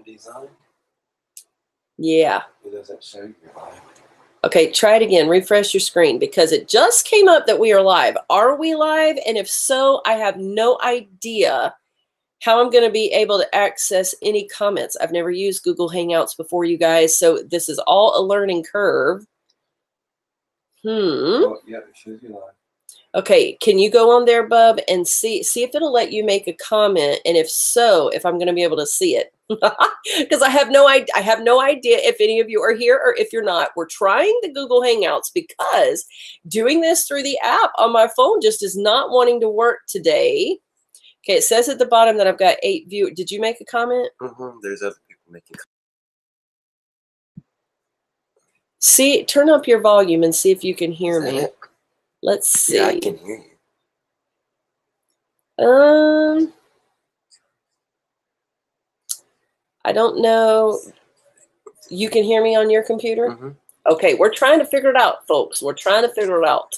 DeeVine? Yeah. It doesn't show you live. Okay, try it again. Refresh your screen because it just came up that we are live. Are we live? And if so, I have no idea how I'm going to be able to access any comments. I've never used Google Hangouts before, you guys, so this is all a learning curve. Oh, yeah, it shows you live. Okay, can you go on there, Bub, and see if it'll let you make a comment, and if so, if I'm going to be able to see it, because I have no idea. I have no idea if any of you are here or if you're not. We're trying the Google Hangouts because doing this through the app on my phone just is not wanting to work today. Okay, it says at the bottom that I've got 8 viewers. Did you make a comment? There's other people making comments. See, turn up your volume and see if you can hear me. It? Let's see. Yeah, I can hear you. I don't know. You can hear me on your computer? Okay, we're trying to figure it out, folks. We're trying to figure it out.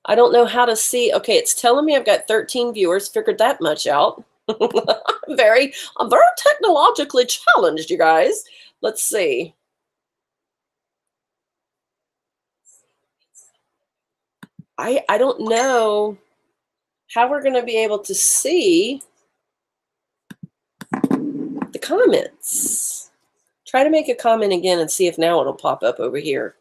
I don't know how to see. Okay, it's telling me I've got 13 viewers. Figured that much out. I'm very technologically challenged, you guys. Let's see. I don't know how we're going to be able to see the comments. Try to make a comment again and see if now it'll pop up over here.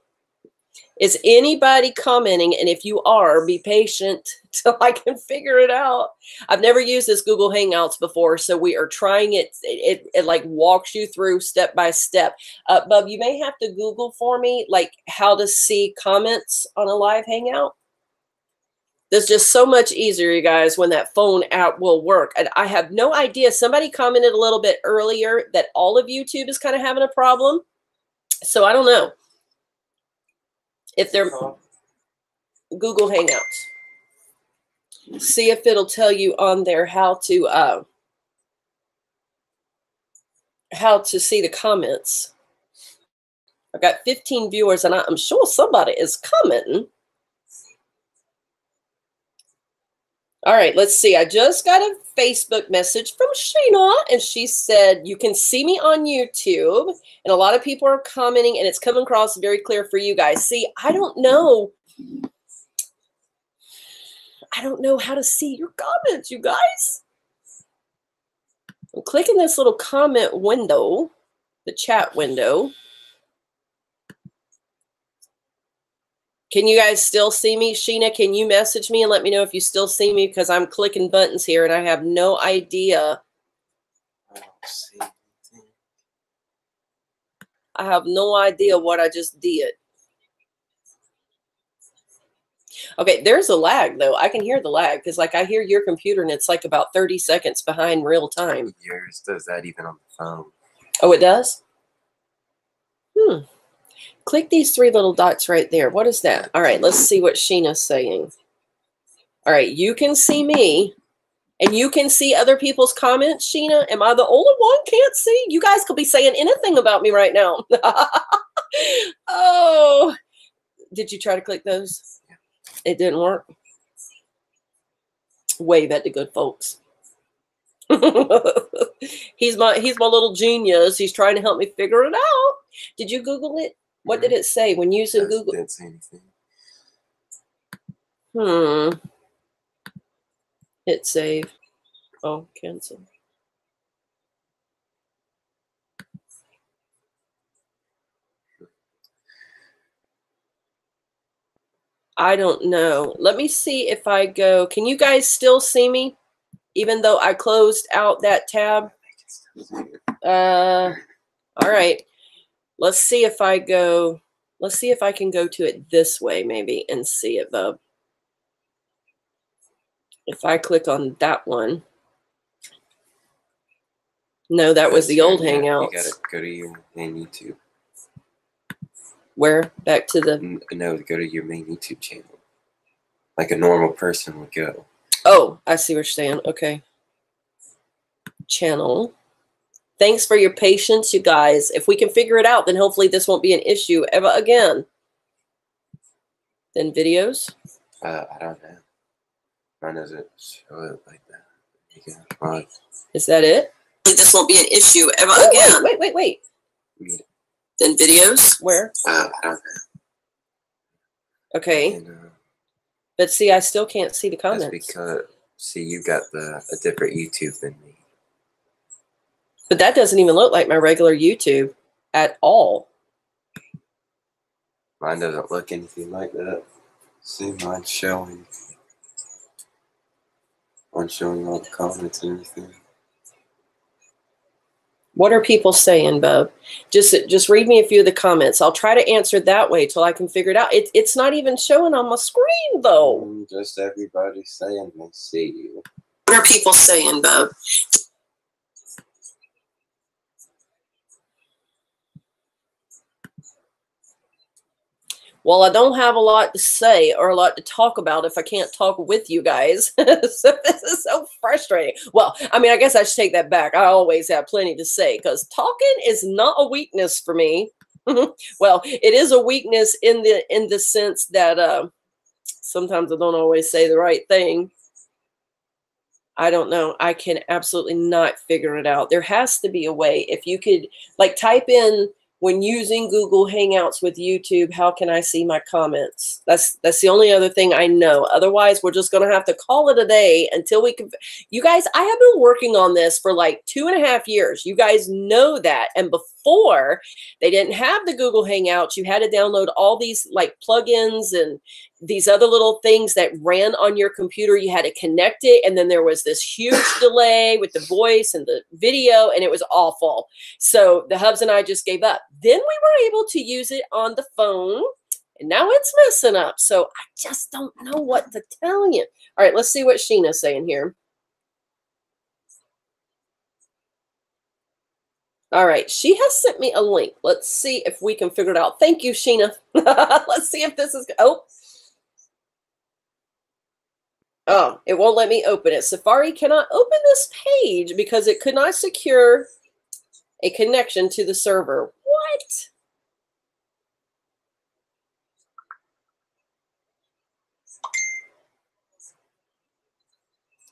Is anybody commenting? And if you are, be patient till I can figure it out. I've never used this Google Hangouts before, so we are trying it. It like walks you through step by step. Bub, you may have to Google for me like how to see comments on a live Hangout. It's just so much easier, you guys, when that phone app will work. And I have no idea. Somebody commented a little bit earlier that all of YouTube is kind of having a problem. So I don't know if they're Google Hangouts. See if it'll tell you on there how to see the comments. I've got 15 viewers, and I'm sure somebody is commenting. All right, let's see. I just got a Facebook message from Sheena, and she said, you can see me on YouTube, and a lot of people are commenting, and it's coming across very clear for you guys. See, I don't know how to see your comments, you guys. I'm clicking this little comment window, the chat window. Can you guys still see me? Sheena, can you message me and let me know if you still see me? Because I'm clicking buttons here and I have no idea. I don't see anything. I have no idea what I just did. Okay, there's a lag, though. I can hear the lag because, like, I hear your computer and it's like about 30 seconds behind real time. Yours does that even on the phone. Oh, it does? Click these 3 little dots right there. What is that? All right, let's see what Sheena's saying. All right, you can see me, and you can see other people's comments, Sheena. Am I the only one can't see? You guys could be saying anything about me right now. Oh, did you try to click those? It didn't work. Wave at the good folks. He's my little genius. He's trying to help me figure it out. Did you Google it? What did it say when using Google? Didn't say anything. Hit save. Oh, cancel. I don't know. Let me see if I go. Can you guys still see me? Even though I closed out that tab? All right. Let's see if I go. Let's see if I can go to it this way maybe and see it, Bub. If I click on that one. No, that was the old Hangouts. You gotta go to your main YouTube. Where? Back to the... No, go to your main YouTube channel. Like a normal person would go. Oh, I see what you're saying. Okay. Channel. Thanks for your patience, you guys. If we can figure it out, then hopefully this won't be an issue ever again. Then videos. I don't know. Mine doesn't show it like that. You can Is that it? This won't be an issue ever Oh, again. wait. Then videos? Where? I don't know. Okay. And, But see, I still can't see the comments. that's because, see, you got a different YouTube than me. But that doesn't even look like my regular YouTube at all. Mine doesn't look anything like that. See, mine's showing. Mine's showing all the comments and everything. What are people saying, Bub? Just read me a few of the comments. I'll try to answer that way till I can figure it out. It's not even showing on my screen, though. Just everybody saying they see you. What are people saying, Bub? Well, I don't have a lot to say or a lot to talk about if I can't talk with you guys. So this is so frustrating. Well, I mean, I guess I should take that back. I always have plenty to say because talking is not a weakness for me. Well, it is a weakness in the sense that sometimes I don't always say the right thing. I don't know. I can absolutely not figure it out. There has to be a way. If you could like type in, when using Google Hangouts with YouTube, how can I see my comments? That's the only other thing I know. Otherwise, we're just going to have to call it a day until we can. You guys, I have been working on this for like 2.5 years. You guys know that. And before, they didn't have the Google Hangouts. You had to download all these like plugins and these other little things that ran on your computer. You had to connect it. And then there was this huge delay with the voice and the video, and it was awful. So the hubs and I just gave up. Then we were able to use it on the phone, and now it's messing up. So I just don't know what to tell you. All right, let's see what Sheena's saying here. All right, she has sent me a link. Let's see if we can figure it out. Thank you, Sheena. Let's see if this is, oh, it won't let me open it. Safari cannot open this page because it could not secure a connection to the server. What?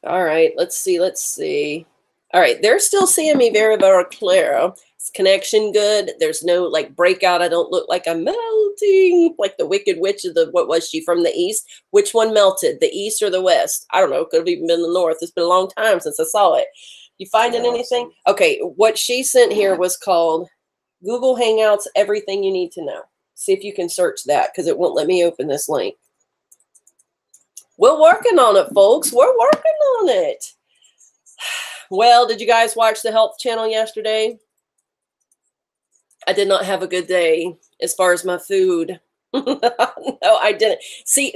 All right, let's see. All right, they're still seeing me very, very clear. Is connection good? There's no like breakout. I don't look like I'm melting like the Wicked Witch of the, what was she, from the East? Which one melted, the East or the West? I don't know. Could have even been the North. It's been a long time since I saw it. You finding anything? Okay, what she sent here was called Google Hangouts, Everything You Need to Know. See if you can search that because it won't let me open this link. We're working on it, folks. We're working on it. Well, did you guys watch the Health Channel yesterday? I did not have a good day as far as my food. No, I didn't. See,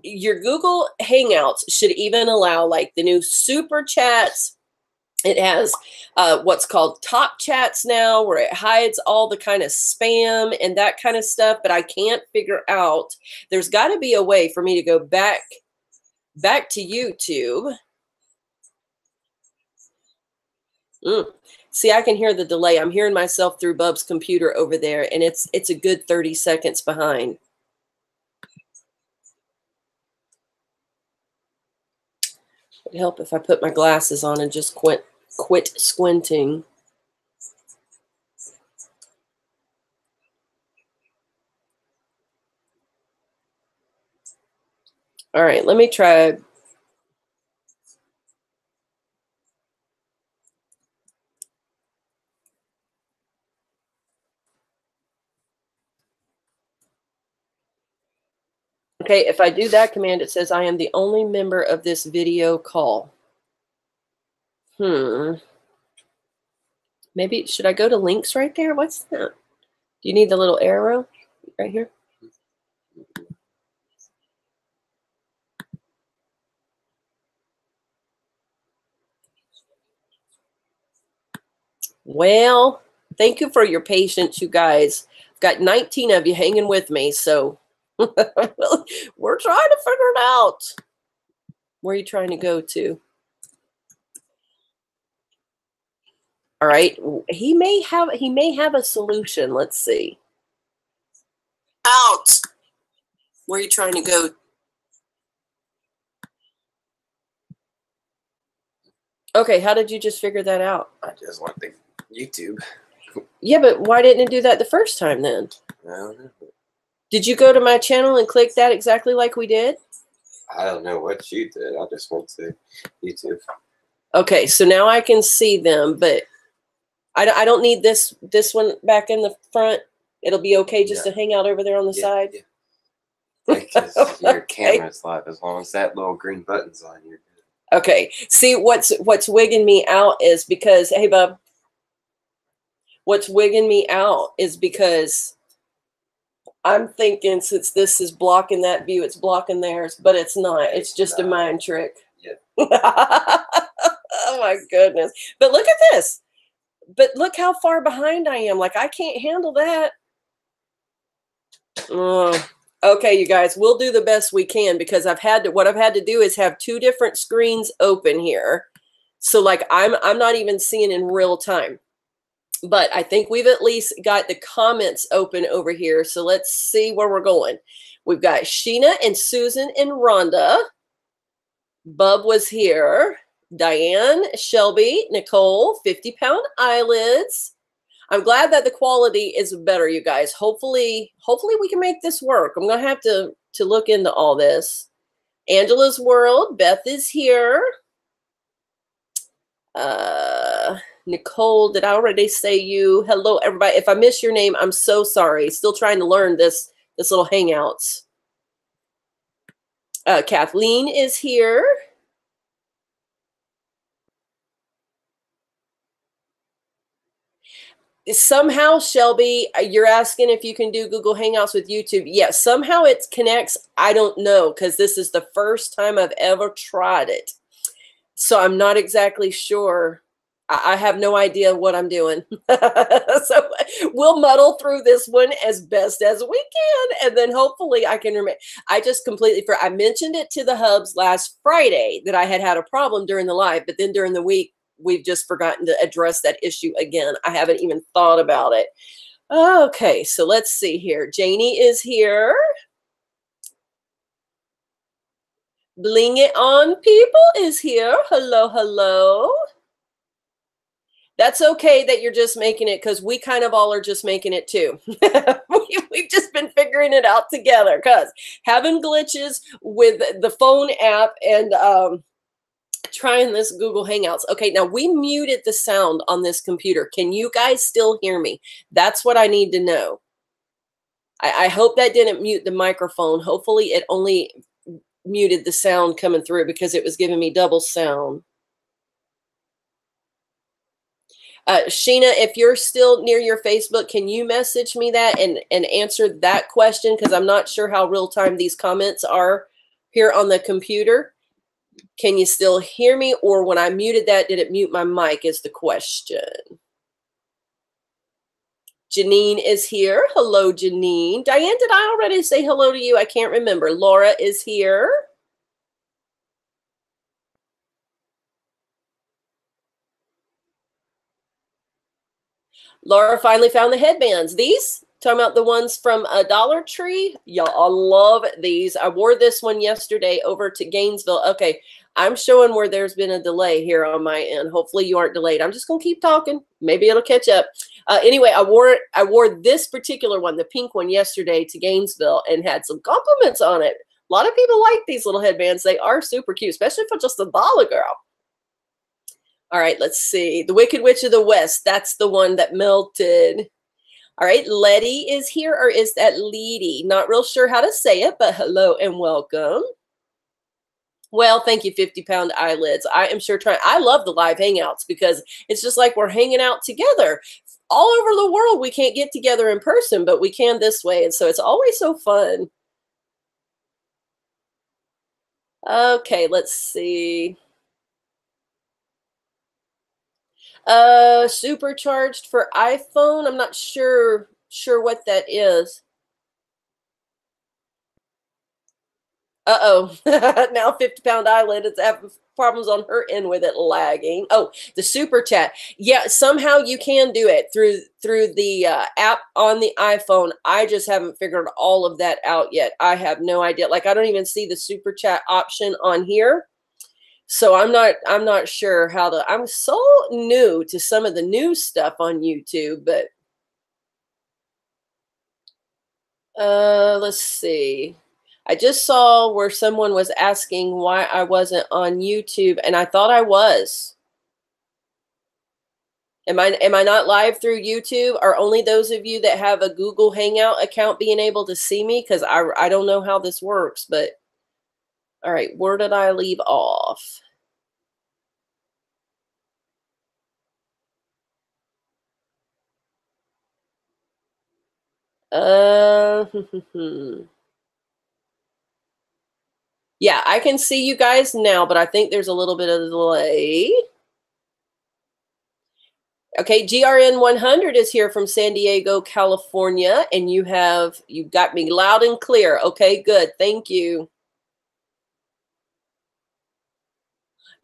your Google Hangouts should even allow like the new super chats. It has what's called top chats now, where it hides all the kind of spam and that kind of stuff. But I can't figure out. There's got to be a way for me to go back to YouTube. See, I can hear the delay. I'm hearing myself through Bub's computer over there, and it's a good 30 seconds behind. It'd help if I put my glasses on and just quit squinting. All right, let me try. Okay, if I do that command, it says I am the only member of this video call. Maybe, should I go to links right there? What's that? Do you need the little arrow right here? Well, thank you for your patience, you guys. I've got 19 of you hanging with me, so we're trying to figure it out. Where are you trying to go to? All right, he may have a solution. Let's see. Out. Where are you trying to go? Okay, how did you just figure that out? I just want the YouTube. Yeah, but why didn't it do that the first time then? I don't know. Did you go to my channel and click that exactly like we did? I don't know what you did. I just went to YouTube. Okay, so now I can see them, but I don't need this one back in the front. It'll be okay just to hang out over there on the side? Yeah. Because your Okay. camera's live. As long as that little green button's on, you're good. Okay. See, what's wigging me out is because, hey, bub, what's wigging me out is because I'm thinking since this is blocking that view, it's blocking theirs, but it's not. It's just a mind trick. Yeah. Oh, my goodness. But look at this. But look how far behind I am. Like, I can't handle that. Okay, you guys, we'll do the best we can because what I've had to do is have 2 different screens open here. So like I'm not even seeing in real time. But I think we've at least got the comments open over here. So let's see where we're going. We've got Sheena and Susan and Rhonda. Bub was here. Diane, Shelby, Nicole, 50-pound eyelids. I'm glad that the quality is better, you guys. Hopefully we can make this work. I'm going to have to look into all this. Angela's World, Beth is here. Nicole, did I already say you? Hello, everybody. If I miss your name, I'm so sorry. Still trying to learn this little Hangouts. Kathleen is here. Somehow, Shelby, you're asking if you can do Google Hangouts with YouTube. Yes, somehow it connects. I don't know because this is the first time I've ever tried it. So I'm not exactly sure. I have no idea what I'm doing. So we'll muddle through this one as best as we can. And then hopefully I can remember. I just completely forgot. I mentioned it to the hubs last Friday that I had a problem during the live. But then during the week, we've just forgotten to address that issue again. I haven't even thought about it. Okay, so let's see here. Janie is here. Bling It On People is here. Hello, hello. That's okay that you're just making it because we kind of all are just making it too. We've just been figuring it out together because having glitches with the phone app and trying this Google Hangouts. Okay, now we muted the sound on this computer. Can you guys still hear me? That's what I need to know. I hope that didn't mute the microphone. Hopefully it only muted the sound coming through because it was giving me double sound. Sheena, if you're still near your Facebook, can you message me that and answer that question? Because I'm not sure how real time these comments are here on the computer. Can you still hear me? Or when I muted that, did it mute my mic is the question. Janine is here. Hello, Janine. Diane, did I already say hello to you? I can't remember. Laura is here. Laura finally found the headbands. These, talking about the ones from Dollar Tree. Y'all love these. I wore this one yesterday over to Gainesville. Okay, I'm showing where there's been a delay here on my end. Hopefully you aren't delayed. I'm just going to keep talking. Maybe it'll catch up. Anyway, I wore this particular one, the pink one, yesterday to Gainesville and had some compliments on it. A lot of people like these little headbands. They are super cute, especially for just $1, girl. All right, let's see. The Wicked Witch of the West. That's the one that melted. All right, Letty is here, or is that Leedy? Not real sure how to say it, but hello and welcome. Well, thank you, 50-pound eyelids. I am sure trying. I love the live Hangouts because it's just like we're hanging out together. All over the world, we can't get together in person, but we can this way. And so it's always so fun. Okay, let's see. Supercharged for iPhone. I'm not sure what that is. Uh-oh. Now 50-pound eyelid is having problems on her end with it lagging. Oh, the super chat. Yeah, somehow you can do it through the app on the iPhone. I just haven't figured all of that out yet. I have no idea. Like, I don't even see the super chat option on here. So I'm not sure how to, I'm so new to some of the new stuff on YouTube, but let's see. I just saw where someone was asking why I wasn't on YouTube, and I thought I was. Am I not live through YouTube? Are only those of you that have a Google Hangout account being able to see me? Because I don't know how this works, but all right, where did I leave off? Yeah, I can see you guys now, but I think there's a little bit of a delay. Okay, GRN 100 is here from San Diego, California, and you got me loud and clear. Okay, good. Thank you.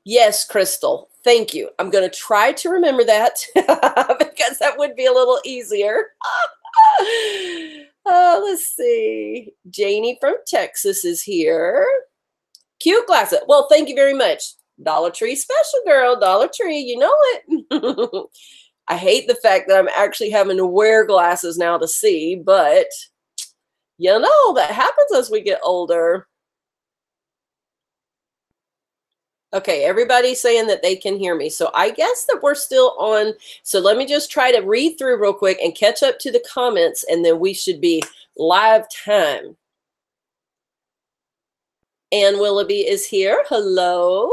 Yes, Crystal. Thank you. I'm going to try to remember that because that would be a little easier. Let's see. Janie from Texas is here. Cute glasses. Well, thank you very much. Dollar Tree special, girl. Dollar Tree, you know it. I hate the fact that I'm actually having to wear glasses now to see, but you know, that happens as we get older. Okay, everybody's saying that they can hear me. So I guess that we're still on. So let me just try to read through real quick and catch up to the comments, and then we should be live time. Ann Willoughby is here. Hello.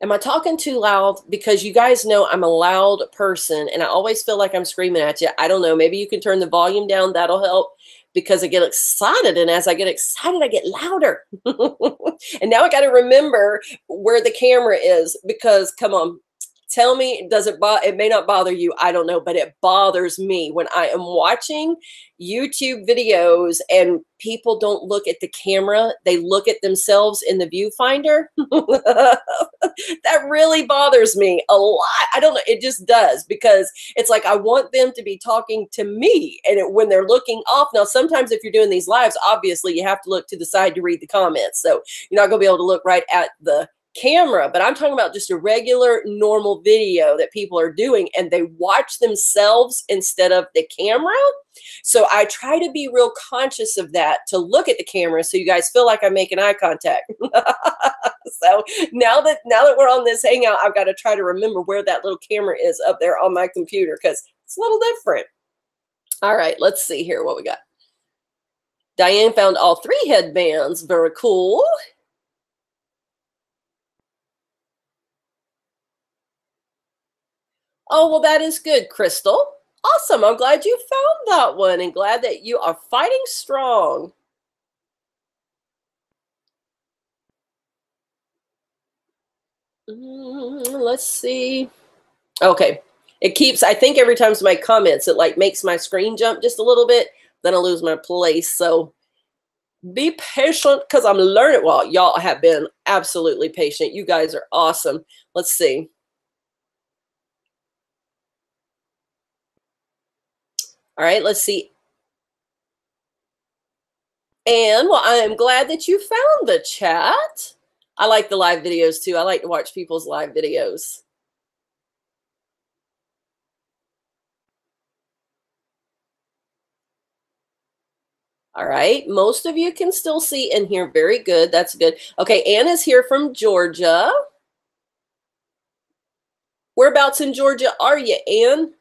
Am I talking too loud? Because you guys know I'm a loud person, and I always feel like I'm screaming at you. I don't know. Maybe you can turn the volume down. That'll help, because I get excited, and as I get excited, I get louder. And now I got to remember where the camera is, because come on, tell me, does it bother? It may not bother you, I don't know, but it bothers me when I am watching YouTube videos and people don't look at the camera, they look at themselves in the viewfinder. That really bothers me a lot. I don't know, it just does, because it's like I want them to be talking to me, and when they're looking off. Now, sometimes if you're doing these lives, obviously you have to look to the side to read the comments, so you're not going to be able to look right at the camera, but I'm talking about just a regular normal video that people are doing, and they watch themselves instead of the camera. So I try to be real conscious of that, to look at the camera so you guys feel like I'm making eye contact. So now that we're on this Hangout, I've got to try to remember where that little camera is up there on my computer, because it's a little different. All right, let's see here what we got. Diane found all 3 headbands. Very cool. Oh, well, that is good, Crystal. Awesome. I'm glad you found that one, and glad that you are fighting strong. Let's see. Okay. It keeps, I think every time somebody comments, it like makes my screen jump just a little bit. Then I lose my place. So be patient, because I'm learning. Well, y'all have been absolutely patient. You guys are awesome. Let's see. All right, let's see. And well, I am glad that you found the chat. I like the live videos too. I like to watch people's live videos. All right, most of you can still see in here. Very good. That's good. Okay, Ann is here from Georgia. Whereabouts in Georgia are you, Ann?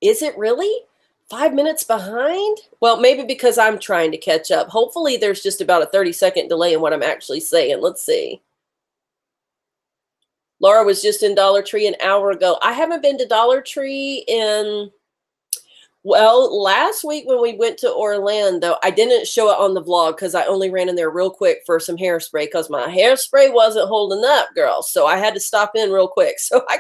Is it really 5 minutes behind? Well, maybe because I'm trying to catch up. Hopefully there's just about a 30-second delay in what I'm actually saying. Let's see. Laura was just in Dollar Tree an hour ago. I haven't been to Dollar Tree in, well, last week when we went to Orlando, I didn't show it on the vlog because I only ran in there real quick for some hairspray, because my hairspray wasn't holding up, girl. So I had to stop in real quick. So I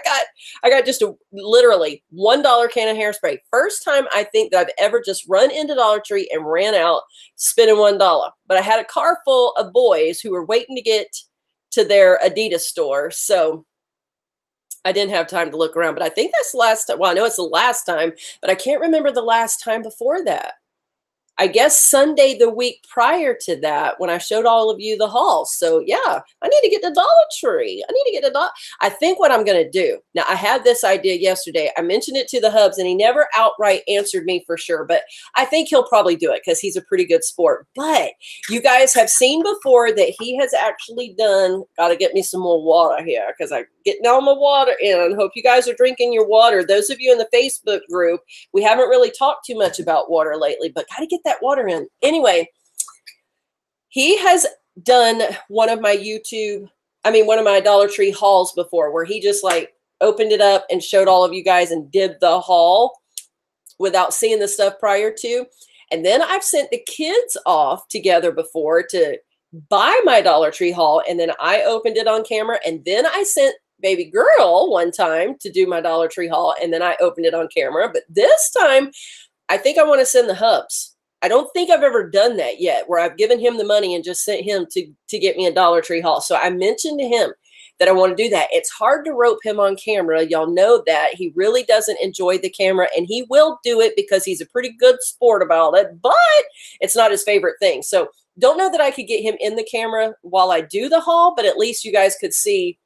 got just a literally $1 can of hairspray. First time I think that I've ever just run into Dollar Tree and ran out spending $1. But I had a car full of boys who were waiting to get to their Adidas store. So I didn't have time to look around, but I think that's the last time. Well, I know it's the last time, but I can't remember the last time before that. I guess Sunday the week prior to that when I showed all of you the haul. So yeah, I need to get the Dollar Tree. I need to get the Dollar. I think what I'm going to do now, I had this idea yesterday. I mentioned it to the hubs and he never outright answered me for sure, but I think he'll probably do it because he's a pretty good sport. But you guys have seen before that he has actually done, got to get me some more water here because I'm getting all my water in. Hope you guys are drinking your water. Those of you in the Facebook group, we haven't really talked too much about water lately, but got to get that water in. Anyway, he has done one of my Dollar Tree hauls before where he just like opened it up and showed all of you guys and did the haul without seeing the stuff prior to. And then I've sent the kids off together before to buy my Dollar Tree haul. And then I opened it on camera. And then I sent baby girl one time to do my Dollar Tree haul. And then I opened it on camera. But this time, I think I want to send the hubs. I don't think I've ever done that yet, where I've given him the money and just sent him to get me a Dollar Tree haul. So I mentioned to him that I want to do that. It's hard to rope him on camera. Y'all know that. He really doesn't enjoy the camera, and he will do it because he's a pretty good sport about it, but it's not his favorite thing. So don't know that I could get him in the camera while I do the haul, but at least you guys could see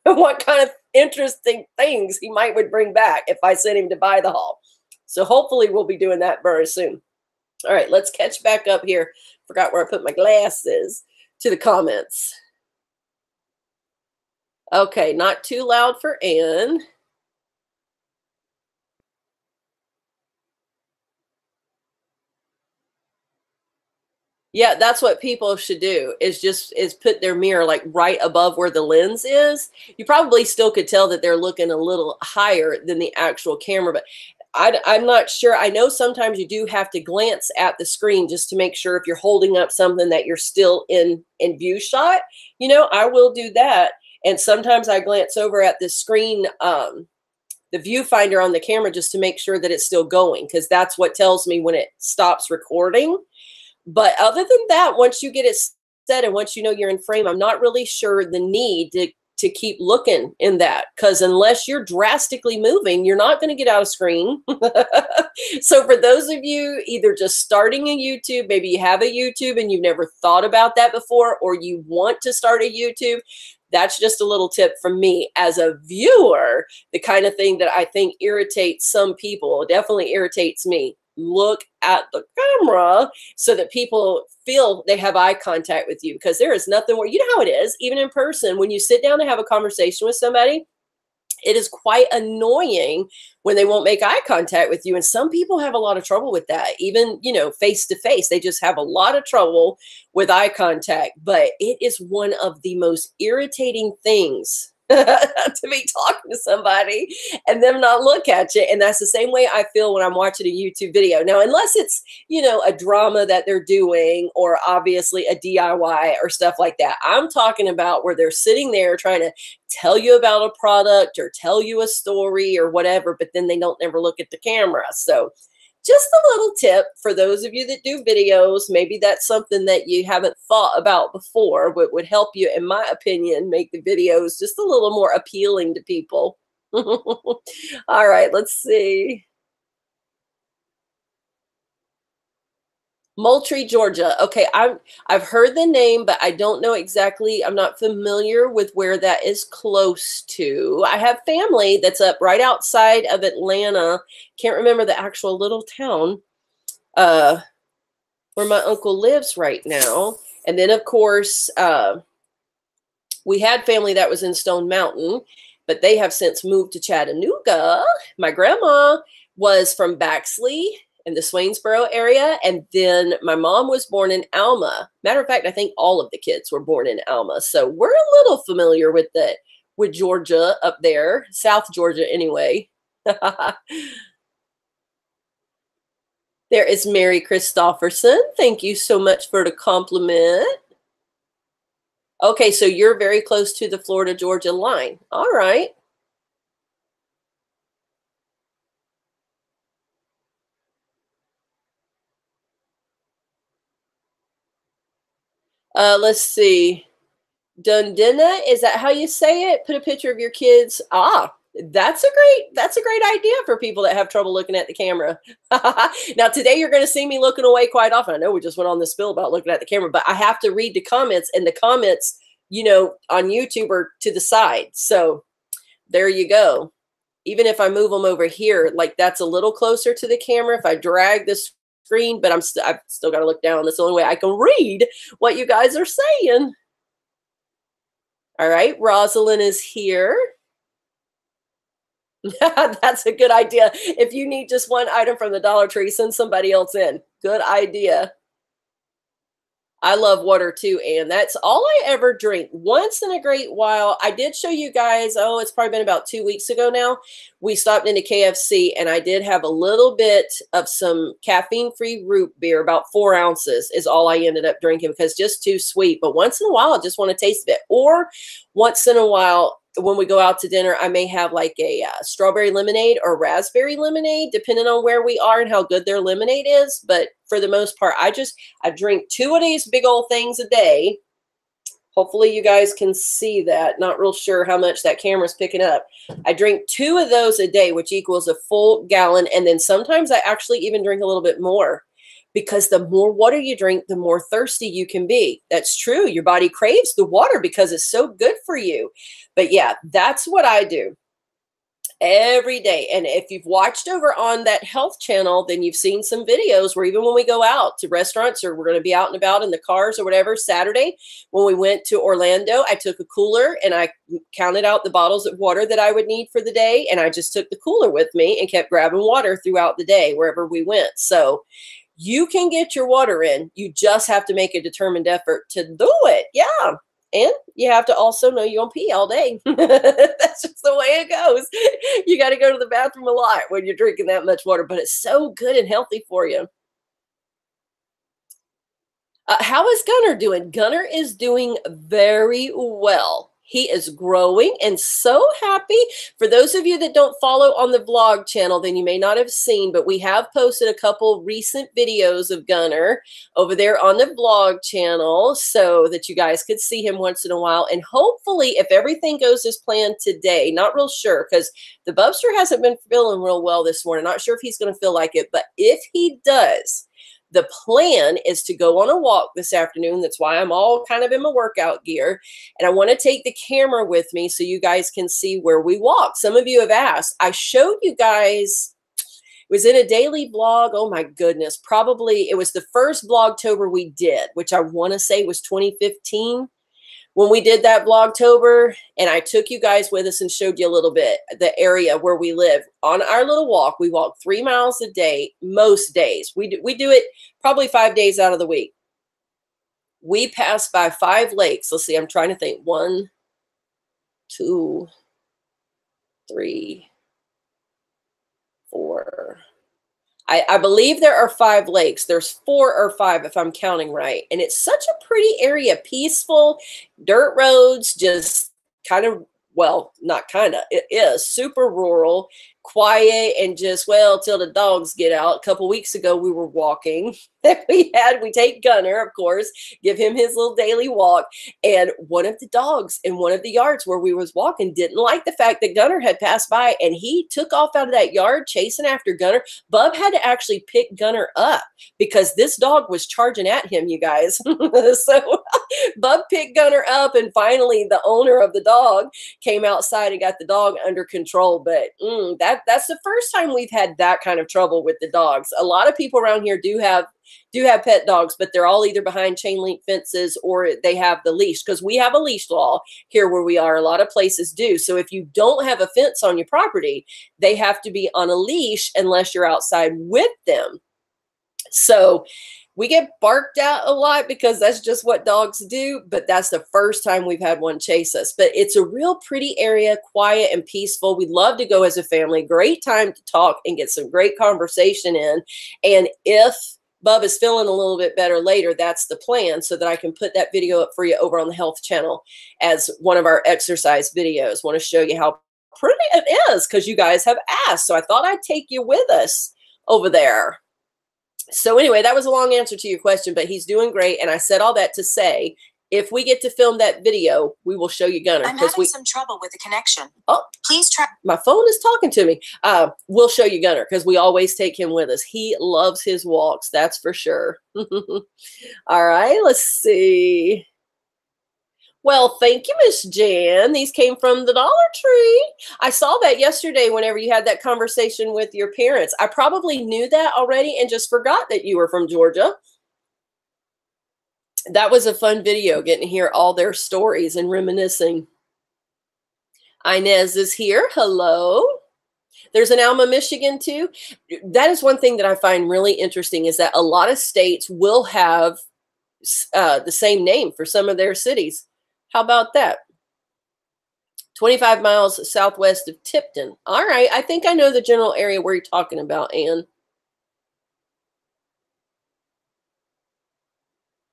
what kind of interesting things he would bring back if I sent him to buy the haul. So hopefully we'll be doing that very soon. All right, let's catch back up here. Forgot where I put my glasses. To the comments. Okay, not too loud for Ann. Yeah, that's what people should do is put their mirror like right above where the lens is. You probably still could tell that they're looking a little higher than the actual camera, but I'm not sure. I know sometimes you do have to glance at the screen just to make sure if you're holding up something that you're still in view shot. You know, I will do that. And sometimes I glance over at the screen, the viewfinder on the camera just to make sure that it's still going, because that's what tells me when it stops recording. But other than that, once you get it set and once you know you're in frame, I'm not really sure the need to keep looking in that, because unless you're drastically moving, you're not going to get out of screen. So for those of you either just starting a YouTube, maybe you have a YouTube and you've never thought about that before, or you want to start a YouTube, that's just a little tip from me as a viewer. The kind of thing that I think irritates some people, definitely irritates me. Look at the camera so that people feel they have eye contact with you, because there is nothing where, you know how it is, even in person, when you sit down to have a conversation with somebody, it is quite annoying when they won't make eye contact with you. And some people have a lot of trouble with that, even, you know, face to face. They just have a lot of trouble with eye contact. But it is one of the most irritating things to be talking to somebody and them not look at you. And that's the same way I feel when I'm watching a YouTube video. Now, unless it's, you know, a drama that they're doing, or obviously a DIY or stuff like that. I'm talking about where they're sitting there trying to tell you about a product or tell you a story or whatever, but then they don't never look at the camera. So just a little tip for those of you that do videos. Maybe that's something that you haven't thought about before, but would help you, in my opinion, make the videos just a little more appealing to people. All right, let's see. Moultrie, Georgia. Okay, I've heard the name, but I don't know exactly. I'm not familiar with where that is close to. I have family that's up right outside of Atlanta. Can't remember the actual little town where my uncle lives right now. And then, of course, we had family that was in Stone Mountain, but they have since moved to Chattanooga. My grandma was from Baxley in the Swainsboro area. And then my mom was born in Alma. Matter of fact, I think all of the kids were born in Alma. So we're a little familiar with Georgia up there, South Georgia anyway. There is Mary Christofferson. Thank you so much for the compliment. Okay, so you're very close to the Florida-Georgia line. All right. Let's see. Dundina, is that how you say it? Put a picture of your kids. Ah, That's a great idea for people that have trouble looking at the camera. Now today you're going to see me looking away quite often. I know we just went on this spill about looking at the camera, but I have to read the comments, and the comments, you know, on YouTube are to the side. So there you go. Even if I move them over here, like that's a little closer to the camera. If I drag the screen, but I've still got to look down. That's the only way I can read what you guys are saying. All right, Rosalind is here. That's a good idea. If you need just one item from the Dollar Tree, send somebody else in. Good idea. I love water too, and that's all I ever drink. Once in a great while, I did show you guys, oh, it's probably been about 2 weeks ago now. We stopped into KFC, and I did have a little bit of some caffeine-free root beer. About 4 ounces is all I ended up drinking because just too sweet. But once in a while, I just want to taste it. Or once in a while, when we go out to dinner, I may have like a strawberry lemonade or raspberry lemonade, depending on where we are and how good their lemonade is. But for the most part, I drink 2 of these big old things a day. Hopefully you guys can see that. Not real sure how much that camera's picking up. I drink 2 of those a day, which equals a full gallon. And then sometimes I actually even drink a little bit more, because the more water you drink, the more thirsty you can be. That's true. Your body craves the water because it's so good for you. But yeah, that's what I do every day. And if you've watched over on that health channel, then you've seen some videos where even when we go out to restaurants, or we're going to be out and about in the cars or whatever, Saturday, when we went to Orlando, I took a cooler and I counted out the bottles of water that I would need for the day. And I just took the cooler with me and kept grabbing water throughout the day, wherever we went. So you can get your water in. You just have to make a determined effort to do it. Yeah. And you have to also know you're going to pee all day. That's just the way it goes. You got to go to the bathroom a lot when you're drinking that much water, but it's so good and healthy for you. How is Gunner doing? Gunner is doing very well. He is growing and so happy. For those of you that don't follow on the vlog channel, then you may not have seen, but we have posted a couple recent videos of Gunner over there on the vlog channel so that you guys could see him once in a while. And hopefully, if everything goes as planned today, not real sure because the Bubster hasn't been feeling real well this morning. Not sure if he's going to feel like it, but if he does, the plan is to go on a walk this afternoon. That's why I'm all kind of in my workout gear. And I want to take the camera with me so you guys can see where we walk. Some of you have asked. I showed you guys, it was in a daily vlog. Oh my goodness. Probably it was the first Vlogtober we did, which I want to say was 2015. When we did that Vlogtober, and I took you guys with us and showed you a little bit the area where we live. On our little walk, we walk 3 miles a day most days. We do it probably 5 days out of the week. We pass by 5 lakes. Let's see, I'm trying to think. 1, 2, 3, 4. I believe there are 5 lakes. There's 4 or 5 if I'm counting right. And it's such a pretty area, peaceful, dirt roads, just kind of, well, not kind of, it is super rural, quiet, and just, well, till the dogs get out. A couple weeks ago, we were walking. We take Gunner, of course, give him his little daily walk. And one of the dogs in one of the yards where we was walking didn't like the fact that Gunner had passed by, and he took off out of that yard chasing after Gunner. Bub had to actually pick Gunner up because this dog was charging at him, you guys. So Bub picked Gunner up, and finally the owner of the dog came outside and got the dog under control. But that's the first time we've had that kind of trouble with the dogs. A lot of people around here do have pet dogs, but they're all either behind chain link fences or they have the leash, because we have a leash law here where we are. A lot of places do. So if you don't have a fence on your property, they have to be on a leash unless you're outside with them. So we get barked at a lot because that's just what dogs do, but that's the first time we've had one chase us. But it's a real pretty area, quiet and peaceful. We love to go as a family. Great time to talk and get some great conversation in. And if Bub is feeling a little bit better later, that's the plan, so that I can put that video up for you over on the health channel as one of our exercise videos. Want to show you how pretty it is because you guys have asked. So I thought I'd take you with us over there. So anyway, that was a long answer to your question, but he's doing great. And I said all that to say, if we get to film that video, we will show you Gunner. I'm having some trouble with the connection. Oh, please try. My phone is talking to me. We'll show you Gunner because we always take him with us. He loves his walks, that's for sure. All right, let's see. Well, thank you, Miss Jan. These came from the Dollar Tree. I saw that yesterday whenever you had that conversation with your parents. I probably knew that already and just forgot that you were from Georgia. That was a fun video, getting to hear all their stories and reminiscing. Inez is here. Hello. There's an Alma, Michigan, too. That is one thing that I find really interesting is that a lot of states will have the same name for some of their cities. How about that? 25 miles southwest of Tipton. All right. I think I know the general area where you're talking about, Ann.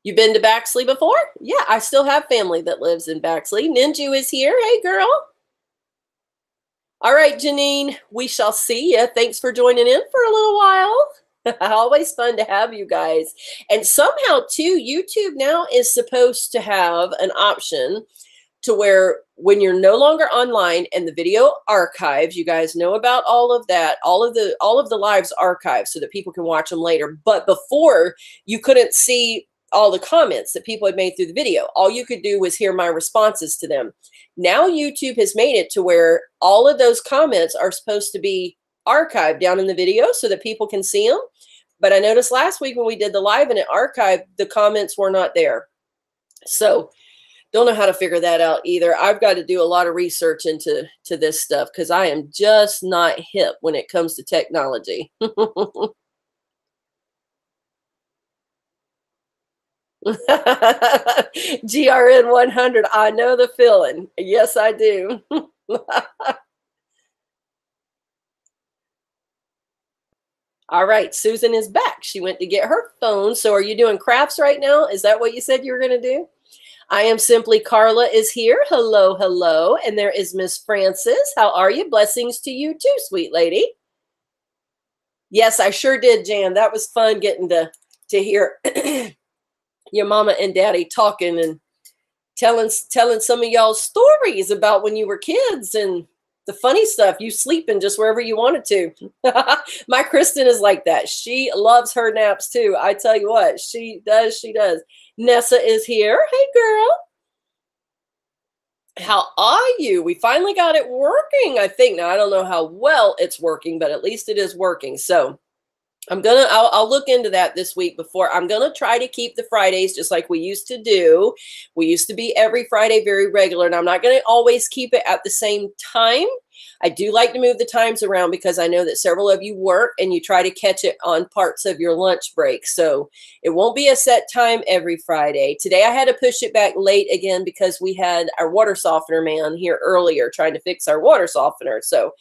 You've been to Baxley before? Yeah, I still have family that lives in Baxley. Ninju is here. Hey, girl. All right, Janine, we shall see you. Thanks for joining in for a little while. Always fun to have you guys. And somehow, too, YouTube now is supposed to have an option to where when you're no longer online and the video archives, you guys know about all of that, all of the lives archived so that people can watch them later. But before, you couldn't see all the comments that people had made through the video. All you could do was hear my responses to them. Now YouTube has made it to where all of those comments are supposed to be archived down in the video so that people can see them. But I noticed last week when we did the live and it archived, the comments were not there. So don't know how to figure that out either. I've got to do a lot of research into this stuff because I am just not hip when it comes to technology. GRN 100. I know the feeling. Yes, I do. All right. Susan is back. She went to get her phone. So are you doing crafts right now? Is that what you said you were going to do? I am simply Carla is here. Hello, hello. And there is Miss Frances. How are you? Blessings to you too, sweet lady. Yes, I sure did, Jan. That was fun getting to hear your mama and daddy talking and telling some of y'all's stories about when you were kids and the funny stuff, you sleeping just wherever you wanted to. My Kristen is like that. She loves her naps too. I tell you what, she does. Nessa is here. Hey, girl. How are you? We finally got it working, I think. Now, I don't know how well it's working, but at least it is working. So I'll look into that this week before. I'm going to try to keep the Fridays just like we used to do. We used to be every Friday very regular, and I'm not going to always keep it at the same time. I do like to move the times around because I know that several of you work and you try to catch it on parts of your lunch break. So it won't be a set time every Friday. Today I had to push it back late again because we had our water softener man here earlier trying to fix our water softener. So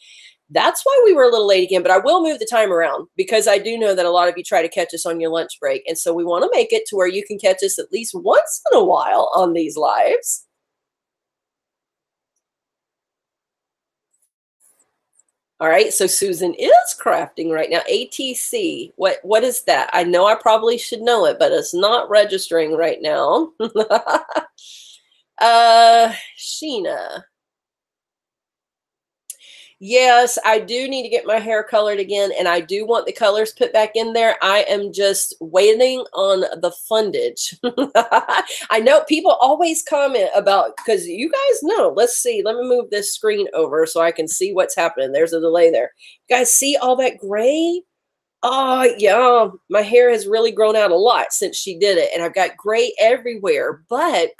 that's why we were a little late again, but I will move the time around because I do know that a lot of you try to catch us on your lunch break. And so we want to make it to where you can catch us at least once in a while on these lives. All right, so Susan is crafting right now. ATC, what is that? I know I probably should know it, but it's not registering right now. Sheena. Yes, I do need to get my hair colored again, and I do want the colors put back in there. I am just waiting on the fundage. I know people always comment about, because you guys know, let's see, let me move this screen over so I can see what's happening. There's a delay there. You guys see all that gray? Oh, yeah, my hair has really grown out a lot since she did it, and I've got gray everywhere, but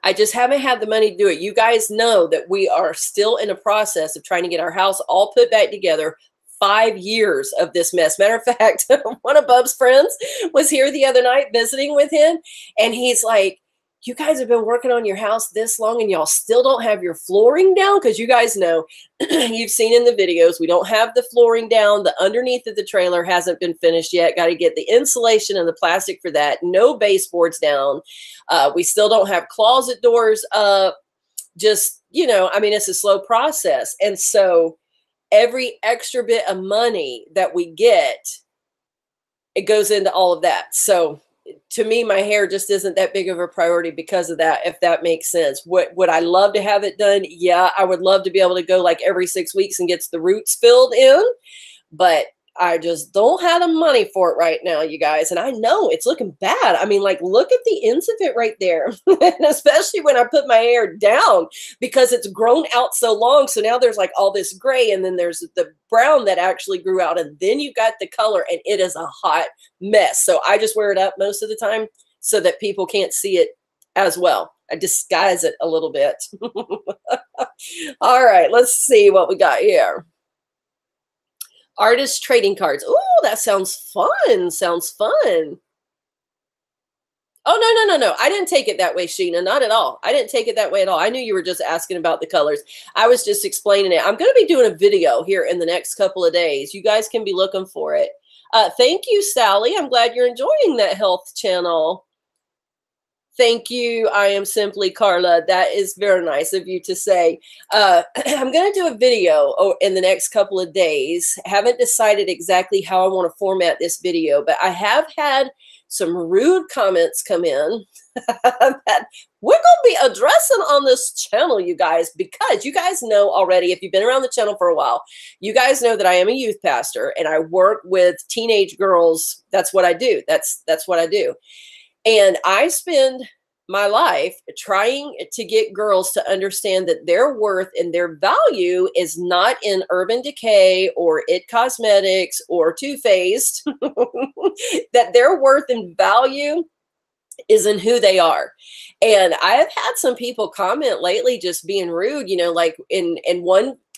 I just haven't had the money to do it. You guys know that we are still in a process of trying to get our house all put back together. 5 years of this mess. Matter of fact, one of Bub's friends was here the other night visiting with him, and he's like, you guys have been working on your house this long and y'all still don't have your flooring down? Because you guys know, you've seen in the videos, we don't have the flooring down. The underneath of the trailer hasn't been finished yet. Got to get the insulation and the plastic for that. No baseboards down. We still don't have closet doors up. Just, you know, I mean, it's a slow process. And so every extra bit of money that we get, it goes into all of that. So to me, my hair just isn't that big of a priority because of that, if that makes sense. Would I love to have it done? Yeah, I would love to be able to go like every 6 weeks and get the roots filled in, but I just don't have the money for it right now, you guys. And I know it's looking bad. I mean, like, look at the ends of it right there. And especially when I put my hair down, because it's grown out so long. So now there's like all this gray, and then there's the brown that actually grew out, and then you got the color, and it is a hot mess. So I just wear it up most of the time so that people can't see it as well. I disguise it a little bit. All right, let's see what we got here. Artist trading cards. Oh, that sounds fun. Sounds fun. Oh, no. I didn't take it that way, Sheena. Not at all. I didn't take it that way at all. I knew you were just asking about the colors. I was just explaining it. I'm going to be doing a video here in the next couple of days. You guys can be looking for it. Thank you, Sally. I'm glad you're enjoying that health channel. Thank you. I am simply Carla. That is very nice of you to say. I'm going to do a video in the next couple of days. Haven't decided exactly how I want to format this video, but I have had some rude comments come in that we're going to be addressing on this channel, you guys, because you guys know already, if you've been around the channel for a while, you guys know that I am a youth pastor and I work with teenage girls. That's what I do. That's what I do. And I spend my life trying to get girls to understand that their worth and their value is not in Urban Decay or It Cosmetics or Too Faced, that their worth and value is in who they are. And I have had some people comment lately just being rude, you know, like in